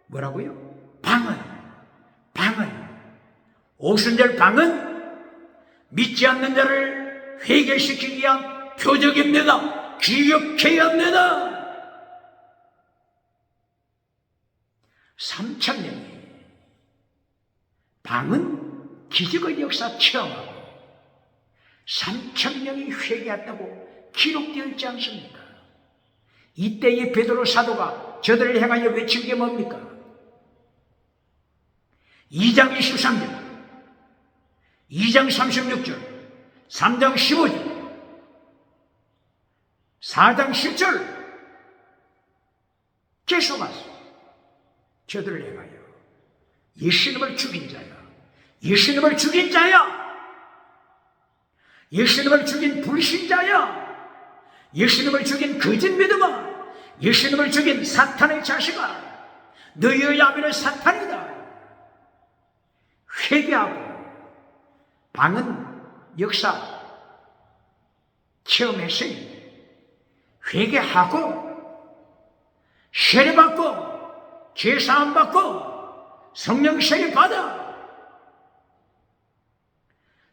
뭐라고요? 방언. 오순절 방언, 믿지 않는 자를 회개시키기 위한 표적입니다. 기억해야 합니다. 3,000명이 방언 기적의 역사 체험하고 3,000명이 회개했다고 기록되어 있지 않습니까? 이때의 베드로 사도가 저들을 향하여 외친 게 뭡니까? 2장 23절, 2장 36절, 3장 15절, 4장 10절 계속하세요. 저들을 행하여 예수님을 죽인 자야, 예수님을 죽인 자야, 예수님을 죽인 불신자야, 예수님을 죽인 거짓 믿음아, 예수님을 죽인 사탄의 자식아, 너희의 아비는 사탄이다. 회개하고, 방은 역사 체험했으니 회개하고 세례받고 죄사함 받고 성령 세례 받아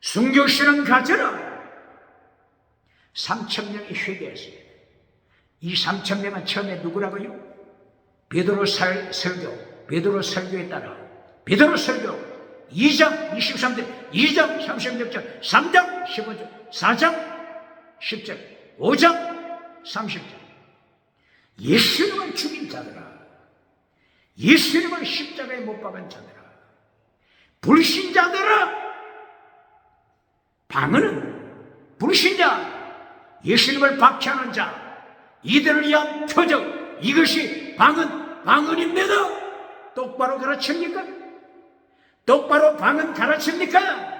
순교신앙 가져라. 3,000명이 회개했어요. 이 3,000명은 처음에 누구라고요? 베드로 설교, 베드로 설교에 따라 베드로 설교 2장 23절, 2장 36절, 3장 15절, 4장 10절, 5장 30절. 예수님을 죽인 자들아, 예수님을 십자가에 못 박은 자들아, 불신자들아, 방언은 불신자, 예수님을 박해하는 자, 이들을 위한 표적, 이것이 방언입니다. 똑바로 가르칩니까? 똑바로 방언 가르칩니까?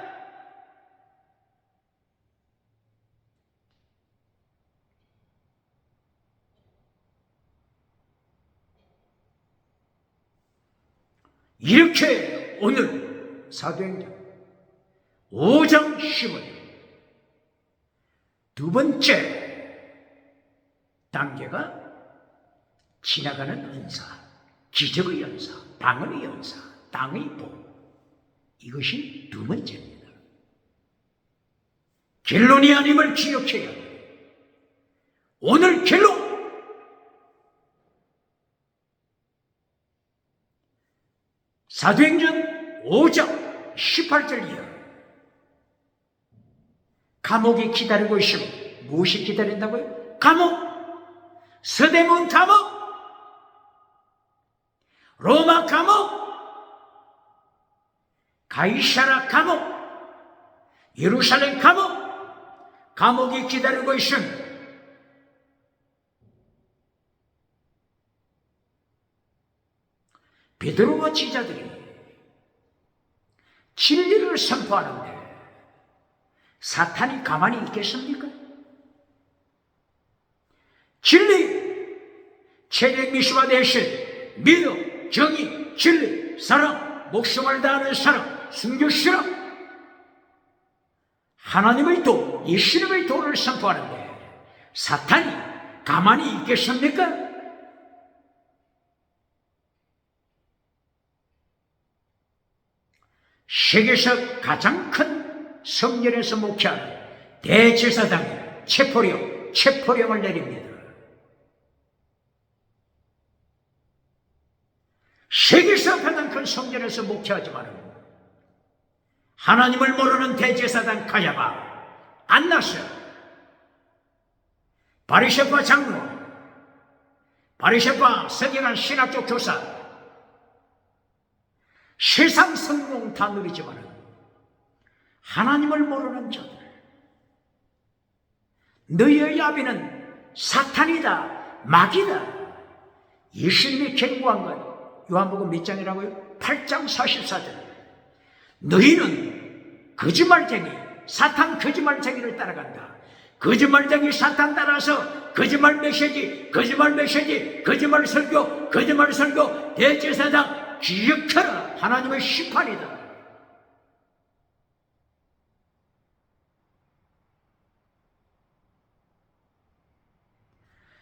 이렇게 오늘 사도행전 5장 10절 두 번째 단계가 지나가는 은사, 기적의 은사, 방언의 은사, 땅의 복, 이것이 두 번째입니다. 결론이 아님을 기억해야 합니다. 오늘 결론, 사도행전 5장 18절 이하 감옥이 기다리고 있으면 무엇이 기다린다고요? 감옥, 서대문 감옥, 로마 감옥, 가이사라 감옥, 예루살렘 감옥, 감옥이 기다리고 있으면 베드로와 제자들이 진리를 선포하는데 사탄이 가만히 있겠습니까? 진리, 체력 미수가 되신 믿음, 정의, 진리, 사랑, 목숨을 다하는 사랑, 순교시랑 하나님의 도, 예수님의 도를 선포하는데 사탄이 가만히 있겠습니까? 세계에서 가장 큰 성전에서 목회하는 대제사장이 체포령을 내립니다. 세계에서 가장 큰 성전에서 목회하지만 하나님을 모르는 대제사장 가야바, 안나스, 바리새파 장로, 바리새파 서기관 신학적 교사, 세상 성공 다 누리지만 하나님을 모르는 자들, 너희의 아비는 사탄이다, 마귀다. 예수님이 경고한 것 요한복음 몇 장이라고요? 8장 44절. 너희는 거짓말쟁이, 사탄 거짓말쟁이를 따라간다. 거짓말쟁이 사탄 따라서 거짓말 메시지, 거짓말 설교, 대제사장 기억하라. 하나님의 심판이다.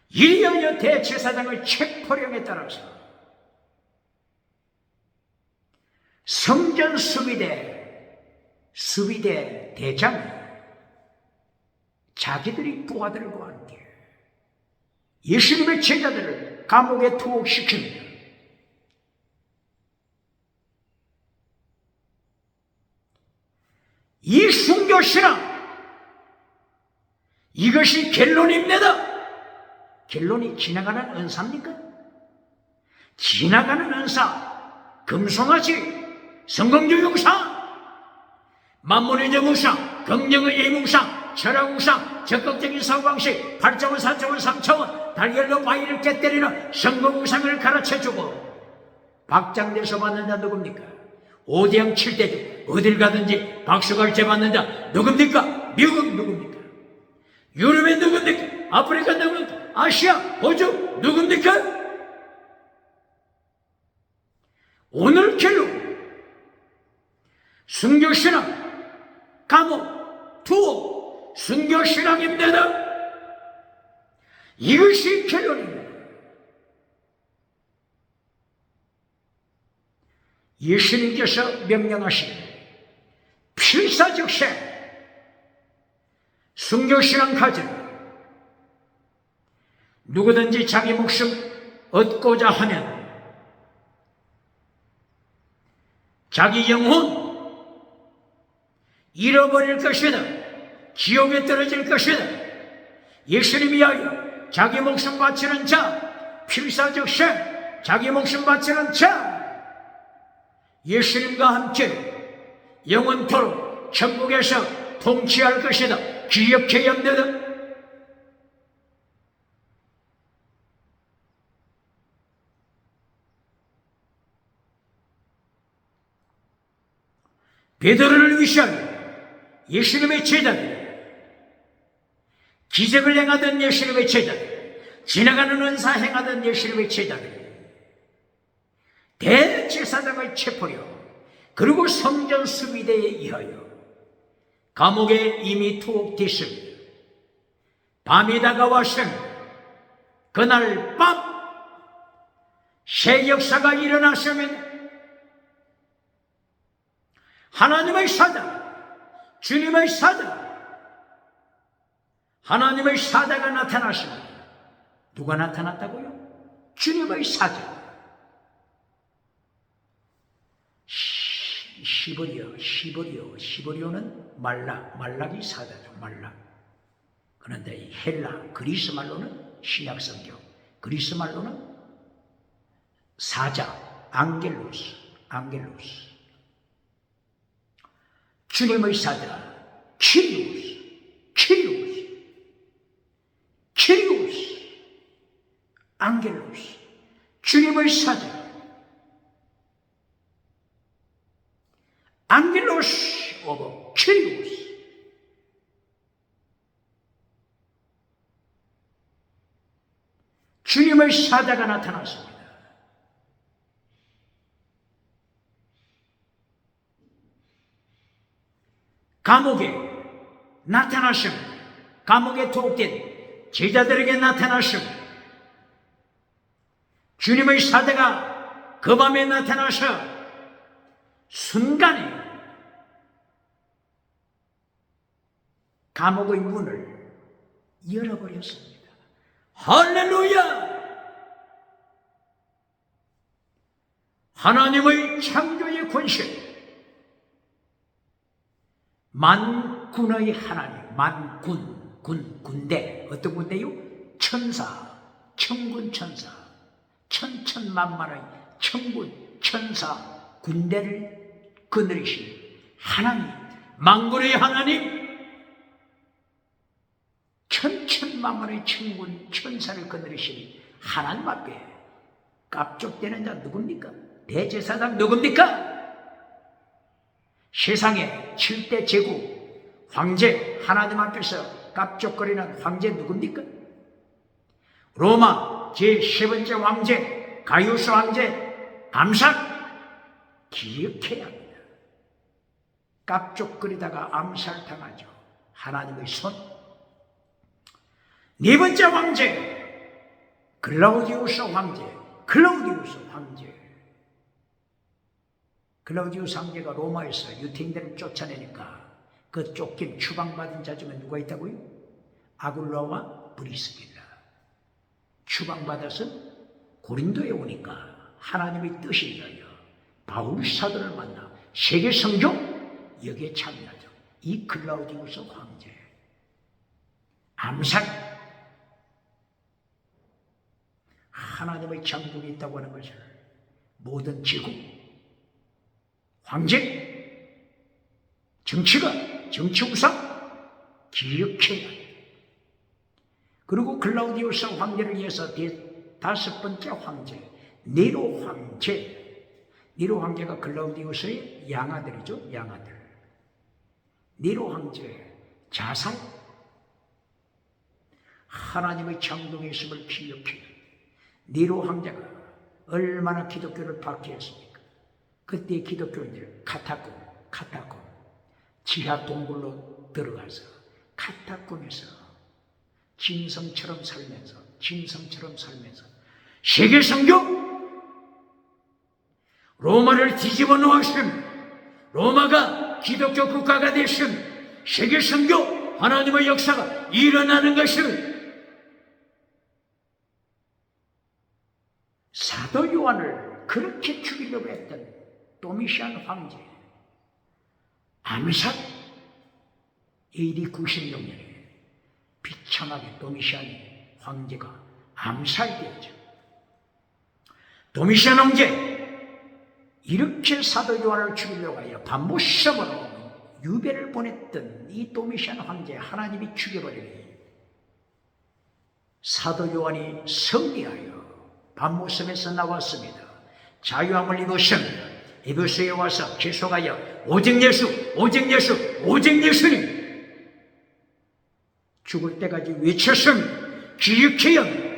이리하여 대제사장의 체포령에 따라서 성전 수비대 대장이 자기들이 부하들과 함께 예수님의 제자들을 감옥에 투옥시킵니다. 이 순교신앙, 이것이 결론입니다. 결론이 지나가는 은사입니까? 지나가는 은사, 금송아지, 성공주의 용상, 만문의 정무상, 긍정의 예무상, 철학 우상, 적극적인 사고방식, 8차원, 4차원, 3차원, 달걀로 바위를 깨때리는 성공 우상을 가르쳐주고 박장대소 받는 자 누굽니까? 5대양 7대주 어딜 가든지 박수갈채 받는 자 누굽니까? 미국 누굽니까? 유럽의 누굽니까? 아프리카 누굽니까? 아시아, 호주 누굽니까? 오늘 결론 순교신앙, 감옥, 투옥, 순교신앙입니다. 이것이 결론입니다. 예수님께서 명령하신 필사적생 순교신앙 가정, 누구든지 자기 목숨 얻고자 하면 자기 영혼 잃어버릴 것이다. 지옥에 떨어질 것이다. 예수님이 위하여 자기 목숨 바치는 자, 필사적생 자기 목숨 바치는 자, 예수님과 함께 영원토록 천국에서 통치할 것이다. 기억해야 합니다. 베드로를 위시하여 예수님의 제자들, 기적을 행하던 예수님의 제자들, 지나가는 은사 행하던 예수님의 제자들, 대제사장을 체포려 그리고 성전 수비대에 의하여 감옥에 이미 투옥됐습니다. 밤이 다가왔습니다. 그날 밤 새 역사가 일어났습니다. 하나님의 사자, 주님의 사자, 하나님의 사자가 나타났습니다. 누가 나타났다고요? 주님의 사자. 시보리오는 말락이 사자죠. 말락. 그런데 이 헬라 그리스 말로는 신약 성경, 그리스 말로는 사자, 앙겔로스. 주님의 사자, 키리우스, 앙겔로스, 주님의 사자, 앙겔로스 오브 키리우스. 주님의 사자가 나타났습니다. 감옥에 나타났습니다. 감옥에 투옥된 제자들에게 나타났습니다. 주님의 사자가 그 밤에 나타나서 순간에 감옥의 문을 열어버렸습니다. 할렐루야! 하나님의 창조의 권세, 만군의 하나님, 군대, 어떤 군대요? 천사, 천군 천사, 천천만만의 천군 천사 군대를 거느리신 하나님, 만군의 하나님, 천천만만의 천군 천사를 거느리신 하나님 앞에 깝족되는 자 누굽니까? 대제사장 누굽니까? 세상의 7대 제국 황제, 하나님 앞에서 깝족거리는 황제 누굽니까? 로마 제10번째 황제 가이우스 황제 암살 기억해야 합니다. 깝족거리다가 암살당하죠. 하나님의 손. 네 번째 황제 클라우디우스 황제. 클라우디우스 황제가 로마에서 유태인들을 쫓아내니까 그 쫓긴 추방받은 자 중에 누가 있다고요? 아굴라와 브리스길라. 추방받아서 고린도에 오니까 하나님의 뜻에 의하여 바울 사도를 만나 세계 성경 여기에 참여하죠. 이 클라우디우스 황제 암살, 하나님의 창조가 있다고 하는 것을 모든 제국, 황제, 정치가, 정치 우상, 기억해야 돼. 그리고 클라우디우스 황제를 위해서 다섯 번째 황제 네로 황제. 네로 황제가 클라우디우스의 양아들이죠. 양아들. 네로 황제 자살. 하나님의 창동에 있음을 기억해. 네로 황제가 얼마나 기독교를 박해했습니까? 그때 기독교인들 카타콤 지하 동굴로 들어가서 카타콤에서 진성처럼 살면서 세계 선교 로마를 뒤집어 놓으신, 로마가 기독교 국가가 되신 세계 선교 하나님의 역사가 일어나는 것을 사도 요한을 그렇게 죽이려고 했던 도미시안 황제 암살. AD 96년에 비참하게 도미시안 황제가 암살되었죠. 도미시안 황제 이렇게 사도 요한을 죽이려고 하여 반모섬으로 유배를 보냈던 이 도미시안 황제 하나님이 죽여버리니 사도 요한이 승리하여 반모섬에서 나왔습니다. 자유함을 입었습니다. 에베소에 와서 계속하여 오직 예수, 오직 예수, 오직 예수님 죽을 때까지 외쳤음. 기억해야 합니다.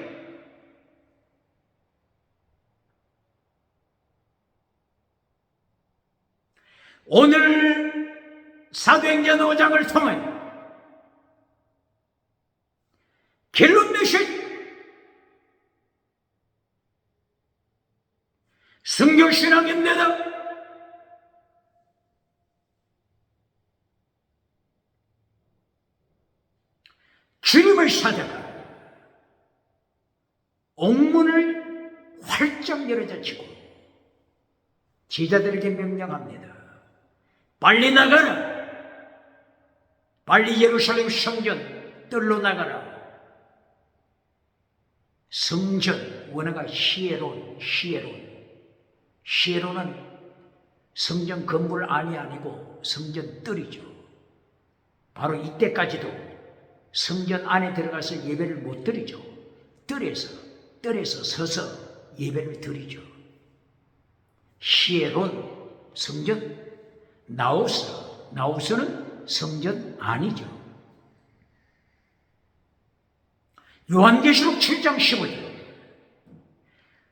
오늘 사도행전 5장을 통해 결론 메시지, 성경신앙입니다. 주님의 사자가 옥문을 활짝 열어젖히고 제자들에게 명령합니다. 빨리 나가라. 빨리 예루살렘 성전 뜰로 나가라. 성전, 원어가 시에론은 성전 건물 안이 아니고 성전 뜰이죠. 바로 이때까지도 성전 안에 들어가서 예배를 못 드리죠. 뜰에서 서서 예배를 드리죠. 시에론, 성전. 나우스는 성전 아니죠. 요한계시록 7장 15절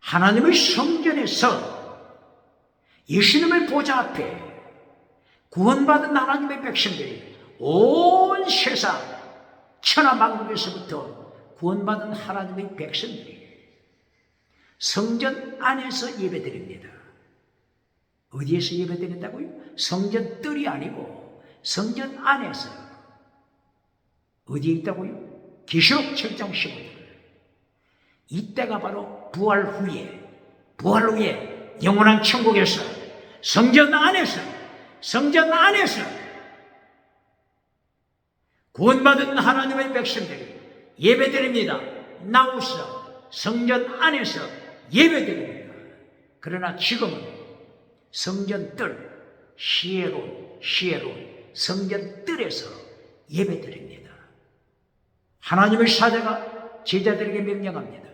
하나님의 성전에서 예수님의 보좌 앞에 구원받은 하나님의 백성들이 온 세상 천하만국에서부터 구원받은 하나님의 백성들이 성전 안에서 예배드립니다. 어디에서 예배드린다고요? 성전 뜰이 아니고 성전 안에서. 어디에 있다고요? 계시록 7장 15절. 이때가 바로 부활 후에 영원한 천국에서 성전 안에서 구원받은 하나님의 백성들이 예배드립니다. 나오서 성전 안에서 예배드립니다. 그러나 지금은 성전 뜰, 시에론, 성전 뜰에서 예배드립니다. 하나님의 사자가 제자들에게 명령합니다.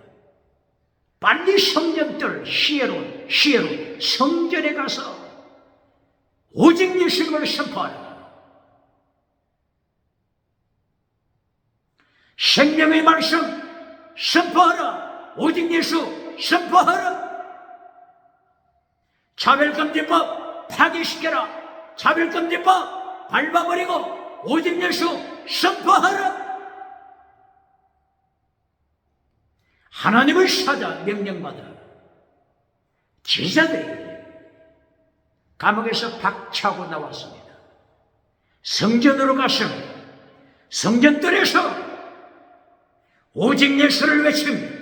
빨리 성전 뜰, 시에론, 성전에 가서 오직 예수님을 선포하라. 생명의 말씀 선포하라. 오직 예수 선포하라. 차별금지법 파기시켜라. 차별금지법 밟아버리고 오직 예수 선포하라. 하나님의 사자 명령받아 제자들이 감옥에서 박차고 나왔습니다. 성전으로 갔습니다. 성전뜰에서 오직 예수를 외칩니다.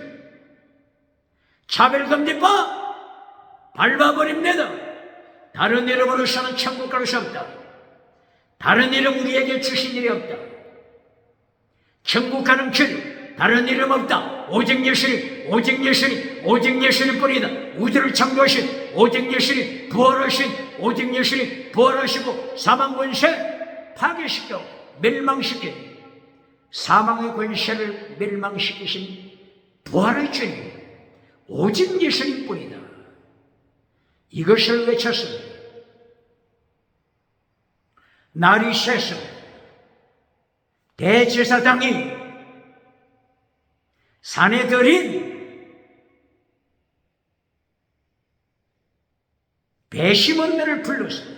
차별금지법 밟아버립니다. 다른 이름으로서는 천국 갈 수 없다. 다른 이름 우리에게 주신 일이 없다. 천국 가는 길 다른 이름 없다. 오직 예수님, 오직 예수님, 오직 예수님 뿐이다. 우주를 창조하신 오직 예수님, 부활하신 오직 예수님, 부활하시고 사망 권세 파괴시켜 멸망시킨 사망의 권세를 멸망시키신 부활의 주님, 오직 예수님뿐이다. 이것을 외쳤습니다. 날이 새서 대제사장이 산에 들인 배심원들을 불렀습니다.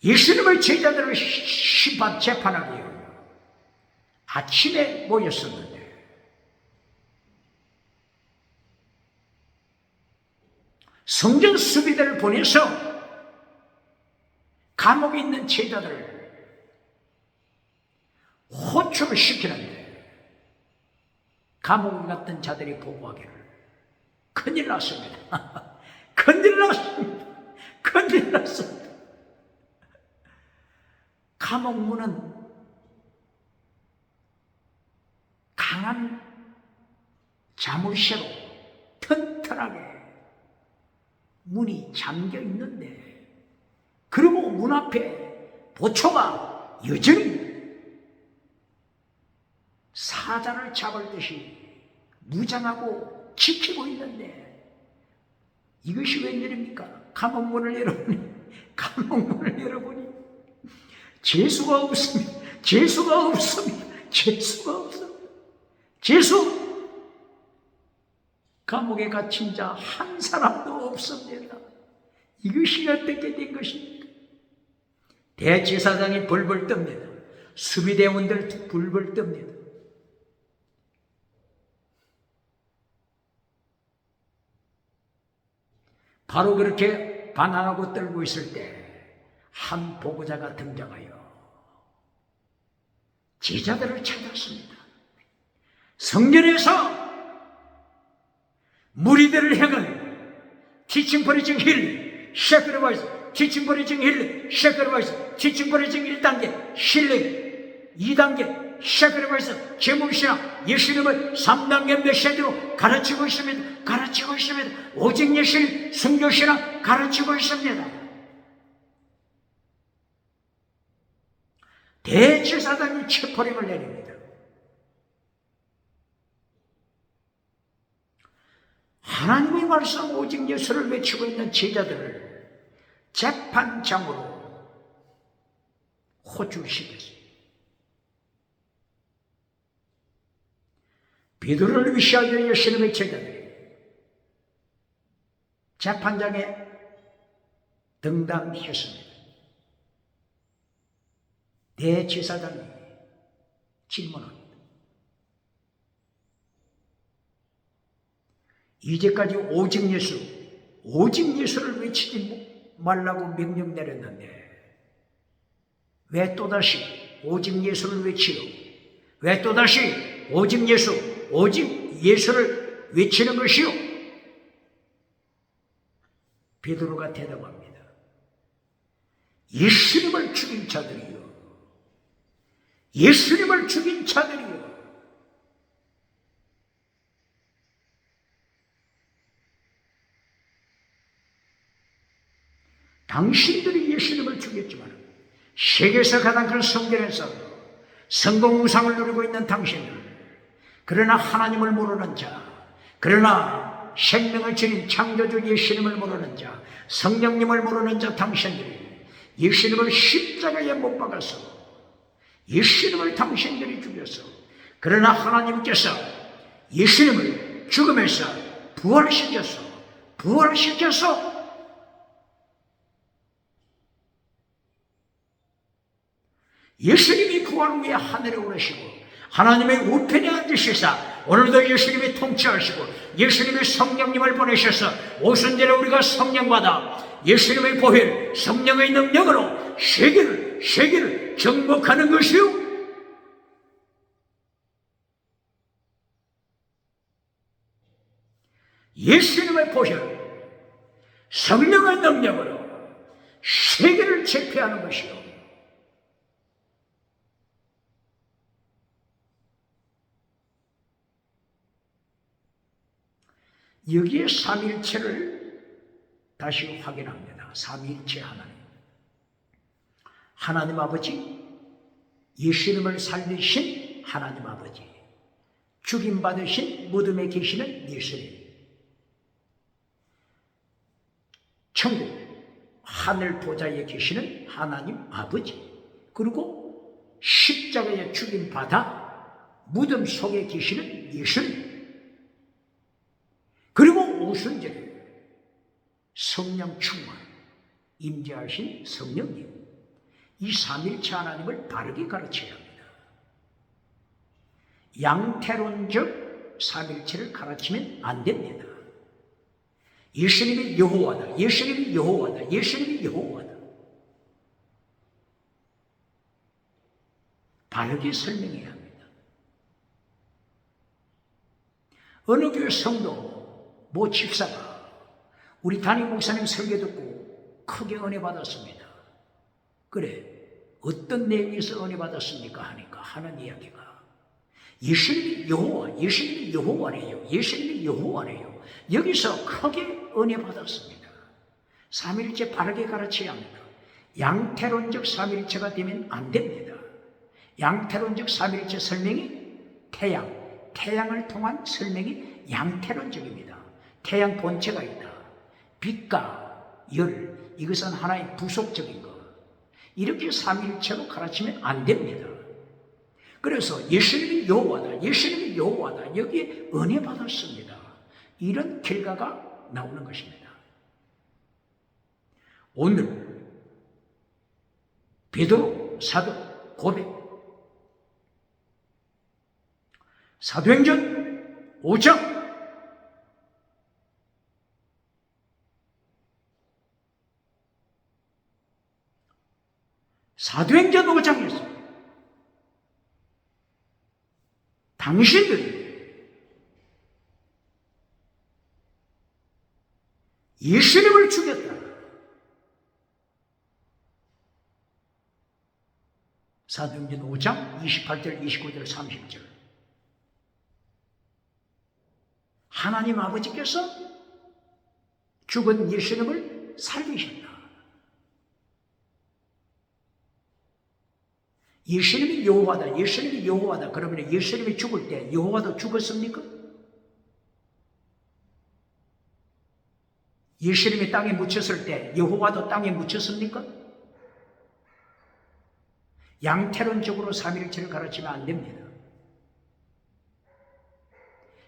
예수님의 제자들을 재판하기 위해 아침에 모였었는데 성전 수비대를 보내서 감옥에 있는 제자들을 호출을 시키는데 감옥에 갔던 자들이 보고하기를 큰일 났습니다. 큰일 났습니다. 큰일 났습니다. 감옥 문은 강한 자물쇠로 튼튼하게 문이 잠겨 있는데, 그리고 문 앞에 보초가 여전히 사자를 잡을 듯이 무장하고 지키고 있는데, 이것이 웬일입니까? 감옥문을 열어보니 재수가 없습니다. 재수가 없습니다. 재수가 없습니다. 재수! 감옥에 갇힌 자 한 사람도 없습니다. 이것이 어떻게 된 것입니까? 대제사장이 벌벌 떱니다. 수비대원들 벌벌 떱니다. 바로 그렇게 반항하고 떨고 있을 때 한 보고자가 등장하여 제자들을 찾았습니다. 성전에서 무리들을 향한 teaching preaching healing, sacrifice, teaching preaching healing, sacrifice, teaching preaching 1단계, healing 2단계, sacrifice, 제물신앙, 예수님을 3단계 메시지로 가르치고 있습니다. 가르치고 있습니다. 오직 예수님, 성교신앙 가르치고 있습니다. 대제사장이 체포령을 내립니다. 하나님의 말씀 오직 예수를 외치고 있는 제자들을 재판장으로 호출시켰습니다. 베드로를 위시하여 예수님의 제자들이 재판장에 등단했습니다. 대제사장이 질문합니다. 이제까지 오직 예수를 외치지 말라고 명령 내렸는데 왜 또다시 오직 예수를 외치요? 왜 또다시 오직 예수를 외치는 것이요? 베드로가 대답합니다. 예수님을 죽인 자들이요. 예수님을 죽인 자들이요. 당신들이 예수님을 죽였지만 세계에서 가장 큰 성전에서 성공우상을 누리고 있는 당신들, 그러나 하나님을 모르는 자, 그러나 생명을 지닌 창조주 예수님을 모르는 자, 성령님을 모르는 자 당신들이 예수님을 십자가에 못 박아서 예수님을 당신들이 죽였어. 그러나 하나님께서 예수님을 죽음에서 부활시켰어. 예수님이 부활 후에 하늘에 오르시고 하나님의 우편에 앉으시사 오늘도 예수님이 통치하시고 예수님이 성령님을 보내셔서 오순절에 우리가 성령 받아 예수님의 보혈 성령의 능력으로 세계를 정복하는 것이요. 예수님의 보혈 성령의 능력으로 세계를 제패하는 것이요. 여기에 삼위일체를 다시 확인합니다. 삼위일체 하나님. 하나님 아버지, 예수님을 살리신 하나님 아버지, 죽임받으신 무덤에 계시는 예수님, 천국 하늘 보좌에 계시는 하나님 아버지, 그리고 십자가에 죽임받아 무덤 속에 계시는 예수님, 그리고 오순절에 성령 충만 임재하신 성령님, 이 삼일체 하나님을 바르게 가르쳐야 합니다. 양태론적 삼일체를 가르치면 안 됩니다. 예수님이 여호와다, 예수님이 여호와다, 예수님이 여호와다. 바르게 설명해야 합니다. 어느 교회 성도 모 집사가 우리 담임 목사님 설교 듣고 크게 은혜 받았습니다. 그래, 어떤 내용에서 은혜 받았습니까? 하니까 하는 이야기가 예수님이 여호와, 예수님이 여호와래요, 예수님이 여호와래요. 여기서 크게 은혜 받았습니다. 삼일체 바르게 가르쳐야 합니다. 양태론적 삼일체가 되면 안 됩니다. 양태론적 삼일체 설명이 태양을 통한 설명이 양태론적입니다. 태양 본체가 있다. 빛과 열, 이것은 하나의 부속적인 것. 이렇게 삼일체로 가르치면 안 됩니다. 그래서 예수님이 여호와다, 예수님이 여호와다, 여기에 은혜 받았습니다. 이런 결과가 나오는 것입니다. 오늘 베드로 사도 고백, 사도행전 5장 사도행전 5장에서 당신들이 예수님을 죽였다. 사도행전 5장 28절, 29절, 30절. 하나님 아버지께서 죽은 예수님을 살리셨다. 예수님이 여호와다, 예수님이 여호와다. 그러면 예수님이 죽을 때 여호와도 죽었습니까? 예수님이 땅에 묻혔을 때 여호와도 땅에 묻혔습니까? 양태론적으로 삼일체를 가르치면 안 됩니다.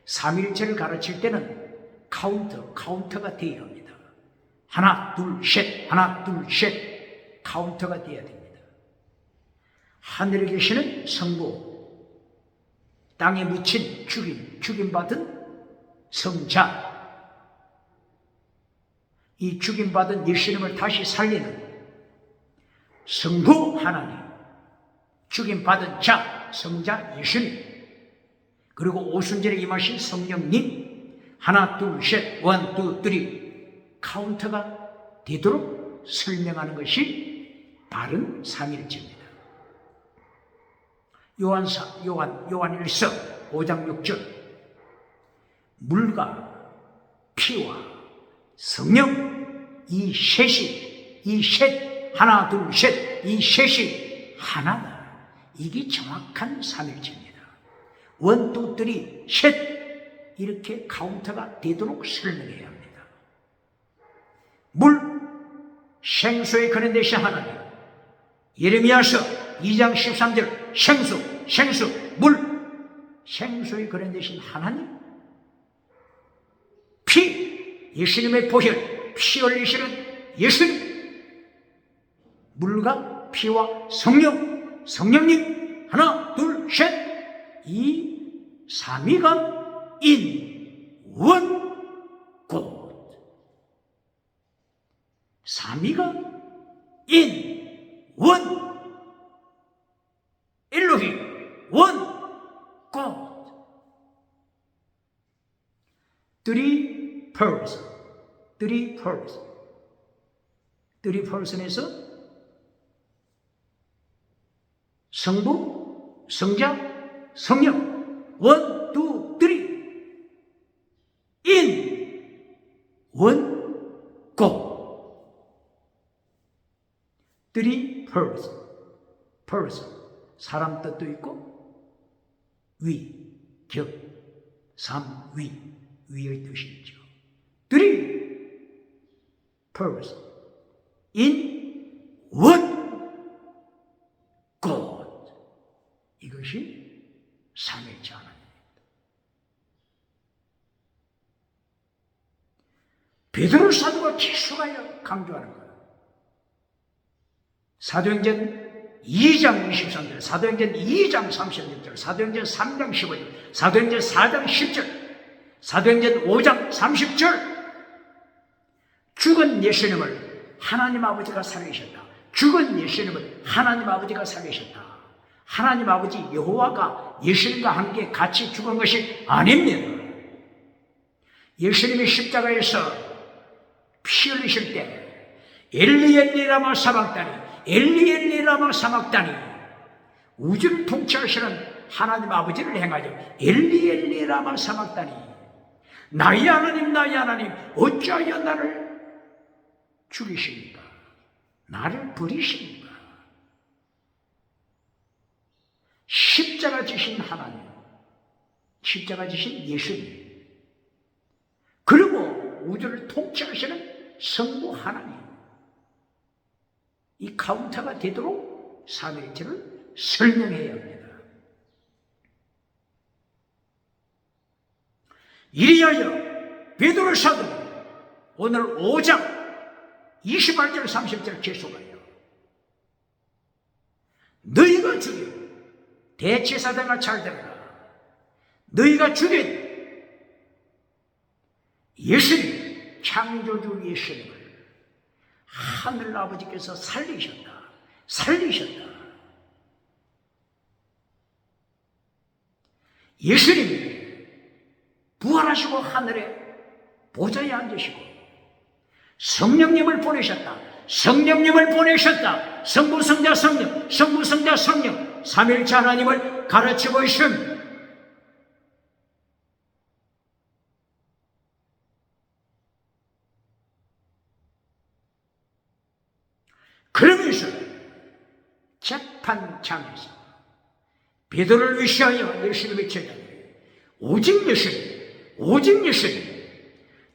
삼일체를 가르칠 때는 카운터가 되어야 합니다. 하나, 둘, 셋, 하나, 둘, 셋, 카운터가 되어야 됩니다. 하늘에 계시는 성부, 땅에 묻힌 죽임받은 성자, 이 죽임받은 예수님을 다시 살리는 성부 하나님, 죽임받은 자, 성자 예수님, 그리고 오순절에 임하신 성령님, 하나, 둘, 셋, 원, 투, 쓰리, 카운터가 되도록 설명하는 것이 바른 삼일체입니다. 요한일서 5장 6절, 물과 피와 성령, 이 셋, 하나, 둘, 셋, 이 셋이 하나다. 이게 정확한 삼일체입니다. 원, 투, 쓰리, 셋, 이렇게 카운터가 되도록 설명해야 합니다. 물, 생수에 거론되신 하나님, 예레미야서 2장 13절, 생수, 물, 생수에 거론되신 하나님, 피, 예수님의 보혈, 피 흘리시는 예수님, 물과 피와 성령님, 하나, 둘, 셋, 이 삼위가 인원곧, 삼위가 인원, 엘로힘, 원, three person에서 성부, 성자, 성령, 원, 투, 쓰리, 인, 원, 고. three person, 사람 뜻도 있고 격, 위의 뜻이 있죠. 3. person, in one God. 이것이 삼일체 하나님입니다. 베드로 사도가 계속하여 강조하는 거예요. 사도행전 2장 23절, 사도행전 2장 36절, 사도행전 3장 15절, 사도행전 4장 10절, 사도행전 5장 30절. 죽은 예수님을 하나님 아버지가 살리셨다. 죽은 예수님을 하나님 아버지가 살리셨다. 하나님 아버지 여호와가 예수님과 함께 같이 죽은 것이 아닙니다. 예수님이 십자가에서 피 흘리실 때 엘리 라마 사박다니, 엘리 라마 사박다니, 우주를 통치하시는 하나님 아버지를 행하죠. 엘리 라마 사박다니, 나의 하나님 어찌하여 나를 죽이십니까? 나를 버리십니까? 십자가 지신 하나님, 십자가 지신 예수님, 그리고 우주를 통치하시는 성부 하나님, 이 카운터가 되도록 삼위일체를 설명해야 합니다. 이리하여 베드로 사도는 오늘 5장 28절 30절 계속하여 너희가 죽인 대제사장아 잘 들어라. 너희가 죽인 예수님, 창조주 예수님을 하늘 아버지께서 살리셨다. 예수님이 부활하시고 하늘에 보좌에 앉으시고 성령님을 보내셨다. 성부, 성자, 성령, 삼위일체 하나님을 가르치고 있습니다. 그러면서 재판장에서 베드로를 위시하여 예수님의 제자들, 오직 예수님,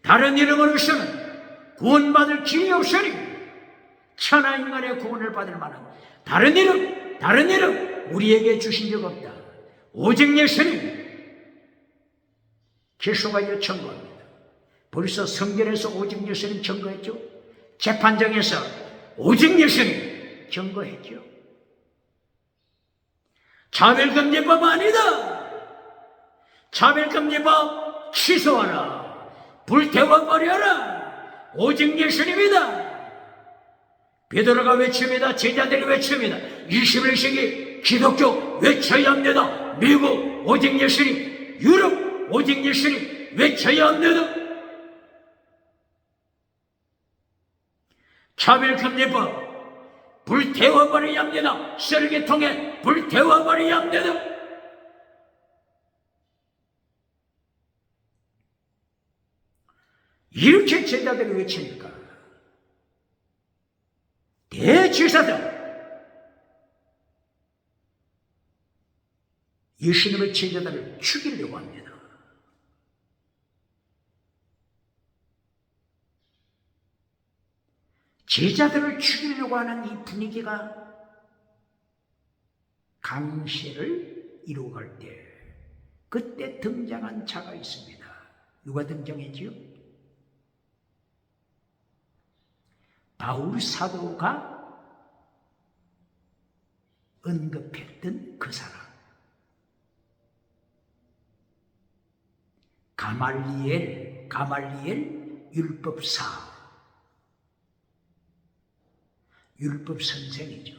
다른 이름은 없으면 구원받을 길이 없으니 천하 인간의 구원을 받을 만한 다른 이름 우리에게 주신 적 없다. 오직 예수님. 계속하여 청구합니다. 벌써 성전에서 오직 예수님 청구했죠. 재판장에서 오직 예수님 청구했죠. 차별금지법 아니다. 차별금지법 취소하라. 불태워버려라. 오직 예수님이다. 베드로가 외칩니다. 제자들이 외칩니다. 21세기 기독교 외쳐야 합니다. 미국 오직 예수님, 유럽 오직 예수님 외쳐야 합니다. 차별금지법 불태워버려야 합니다. 쓰레기통에 불태워버려야 합니다. 이렇게 제자들이 외치니까 대제사장 예수님의 제자들을 죽이려고 합니다. 제자들을 죽이려고 하는 이 분위기가 강세를 이루어갈 때 그때 등장한 자가 있습니다. 누가 등장했지요? 바울 사도가 언급했던 그 사람, 가말리엘 율법사, 율법 선생이죠.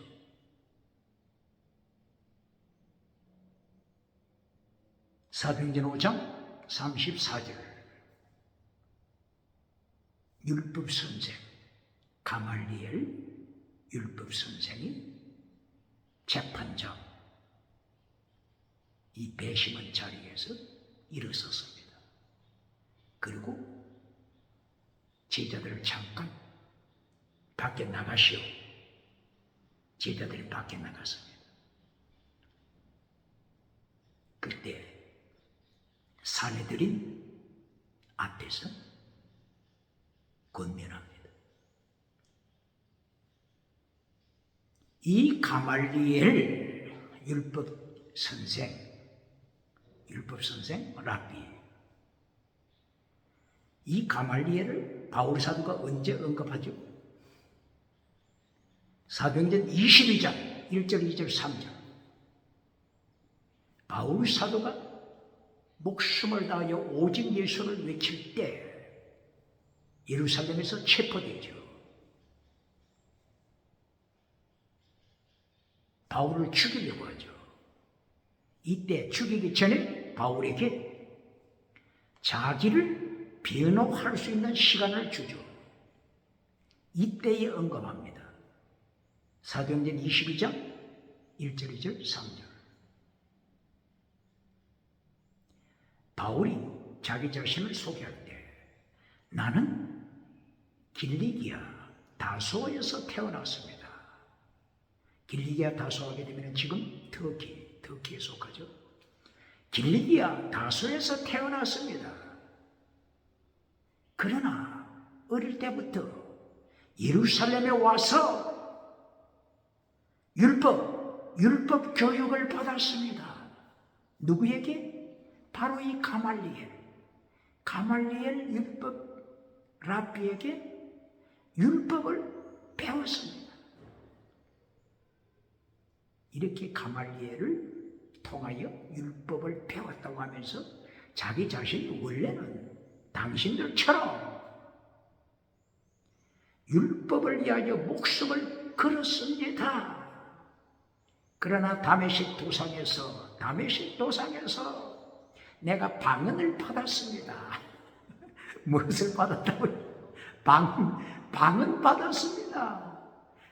사도행전 5장 34절, 율법 선생 가말리엘 율법 선생이 재판장 이 배심원 자리에서 일어섰습니다. 그리고 제자들을 잠깐 밖에 나가시오. 제자들이 밖에 나갔습니다. 그때 사내들이 앞에서 권면합니다. 이 가말리엘 율법 선생 랍비, 이 가말리엘을 바울 사도가 언제 언급하죠? 사도행전 22장 1절 2절 3절. 바울 사도가 목숨을 다하여 오직 예수를 외칠 때 예루살렘에서 체포되죠. 바울을 죽이려고 하죠. 이때 죽이기 전에 바울에게 자기를 변호할 수 있는 시간을 주죠. 이때에 언급합니다. 사도행전 22장 1절 2절 3절. 바울이 자기 자신을 소개할 때 나는 길리기아 다소에서 태어났습니다. 길리기아 다소하게 되면 지금 터키에 속하죠. 길리기아 다소에서 태어났습니다. 그러나 어릴 때부터 예루살렘에 와서 율법 교육을 받았습니다. 누구에게? 바로 이 가말리엘 율법 랍비에게 율법을 배웠습니다. 이렇게 가말리엘을 통하여 율법을 배웠다고 하면서 자기 자신이 원래는 당신들처럼 율법을 위하여 목숨을 걸었습니다. 그러나 다메섹 도상에서 내가 방언을 받았습니다. 무엇을 받았다고요? 방언 받았습니다.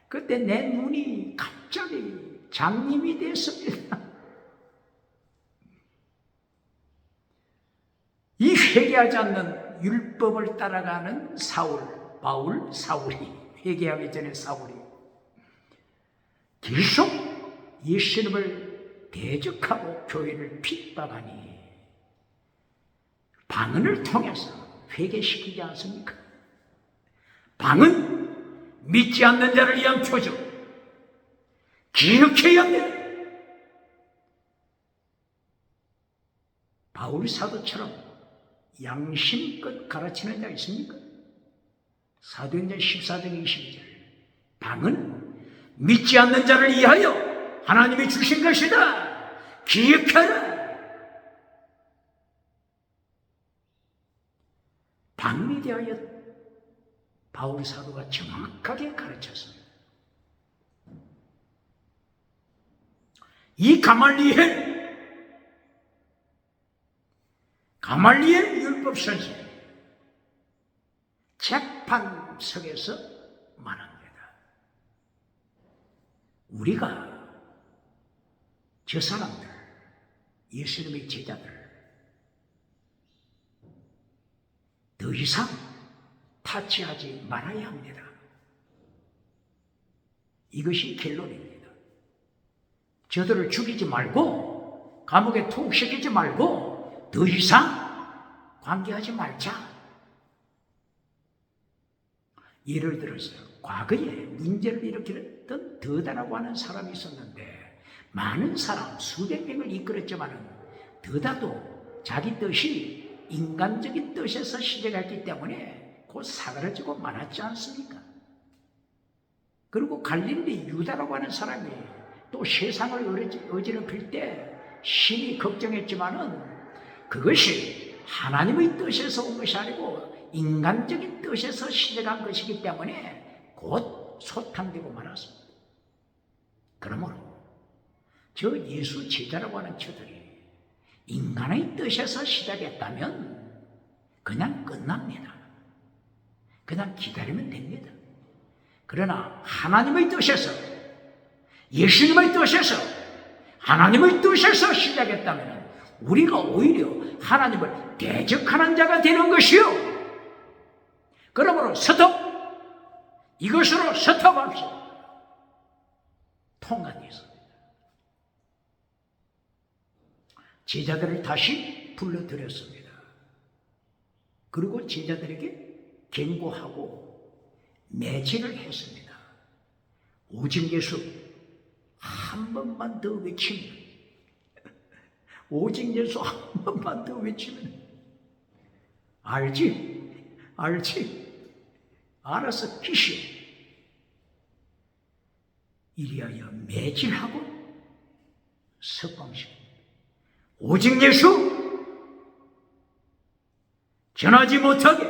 그때 내 눈이 갑자기 장님이 됐습니다. 이 회개하지 않는 율법을 따라가는 사울이 회개하기 전에 사울이 계속 예수님을 대적하고 교회를 핍박하니 방언을 통해서 회개시키지 않습니까? 방언, 믿지 않는 자를 위한 표적, 기억해야 합니다. 바울 사도처럼 양심껏 가르치는 자 있습니까? 사도행전 14장 22절. 방언, 믿지 않는 자를 위하여 하나님이 주신 것이다. 기억하라. 방언에 대하여 바울 사도가 정확하게 가르쳤습니다. 이 가말리엘 율법 선생 재판석에서 말합니다. 우리가 저 사람들, 예수님의 제자들 더 이상 타치하지 말아야 합니다. 이것이 결론입니다. 저들을 죽이지 말고 감옥에 투옥시키지 말고 더 이상 관계하지 말자. 예를 들어서 과거에 문제를 일으켰던 더다라고 하는 사람이 있었는데 많은 사람, 수백 명을 이끌었지만 더다도 자기 뜻이 인간적인 뜻에서 시작했기 때문에 곧 사그라지고 말았지 않습니까? 그리고 갈릴리 유다라고 하는 사람이 또 세상을 어지럽힐 때 심히 걱정했지만은 그것이 하나님의 뜻에서 온 것이 아니고 인간적인 뜻에서 시작한 것이기 때문에 곧 소탕되고 말았습니다. 그러므로 저 예수 제자라고 하는 저들이 인간의 뜻에서 시작했다면 그냥 끝납니다. 그냥 기다리면 됩니다. 그러나 하나님의 뜻에서, 예수님의 뜻에서, 하나님의 뜻에서 시작했다면 우리가 오히려 하나님을 대적하는 자가 되는 것이요. 그러므로 이것으로 서tov합시다. 통한이 있습니다. 제자들을 다시 불러들였습니다. 그리고 제자들에게 경고하고 매질을 했습니다. 오직 예수 한 번만 더 외치면, 오직 예수 한 번만 더 외치면, 알지? 알아서 피시오. 이리하여 매질하고 석방시킵니다. 오직 예수 전하지 못하게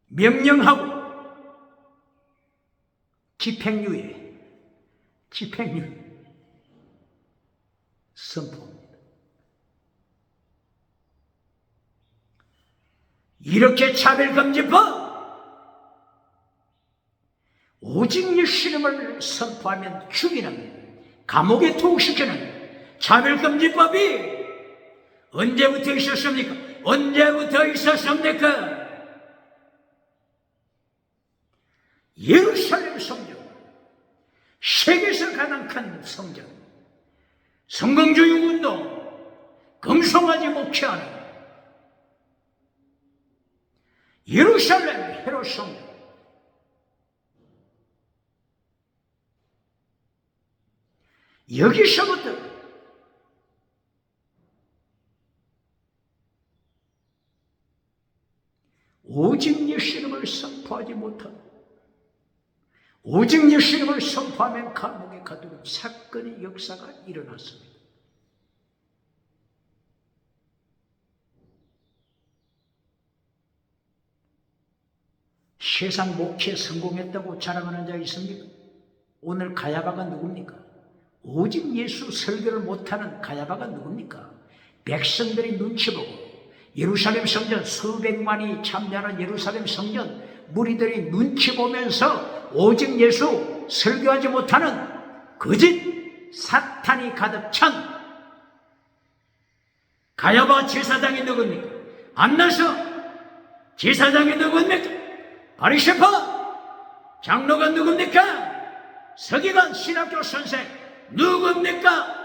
명령하고 집행유예 선포합니다. 이렇게 차별금지법, 오직 예수 이름을 선포하면 죽이는, 감옥에 투옥시키는 차별금지법이 언제부터 있었습니까? 언제부터 있었습니까? 예루살렘 성전, 세계에서 가장 큰 성전, 성공주의 운동, 금송아지 목회하는 예루살렘 헤롯 성전, 여기서부터 오직 예수 이름을 선포하지 못하고 오직 예수 이름을 선포하면 감옥에 가두는 사건의 역사가 일어났습니다. 세상 목회에 성공했다고 자랑하는 자 있습니까? 오늘 가야바가 누굽니까? 오직 예수 설교를 못하는 가야바가 누굽니까? 백성들이 눈치 보고 예루살렘 성전, 수백만이 참여하는 예루살렘 성전 무리들이 눈치 보면서 오직 예수 설교하지 못하는 거짓 사탄이 가득 찬 가야바 제사장이 누굽니까? 안나서 제사장이 누굽니까? 바리새파 장로가 누굽니까? 서기관 신학교 선생 누굽니까?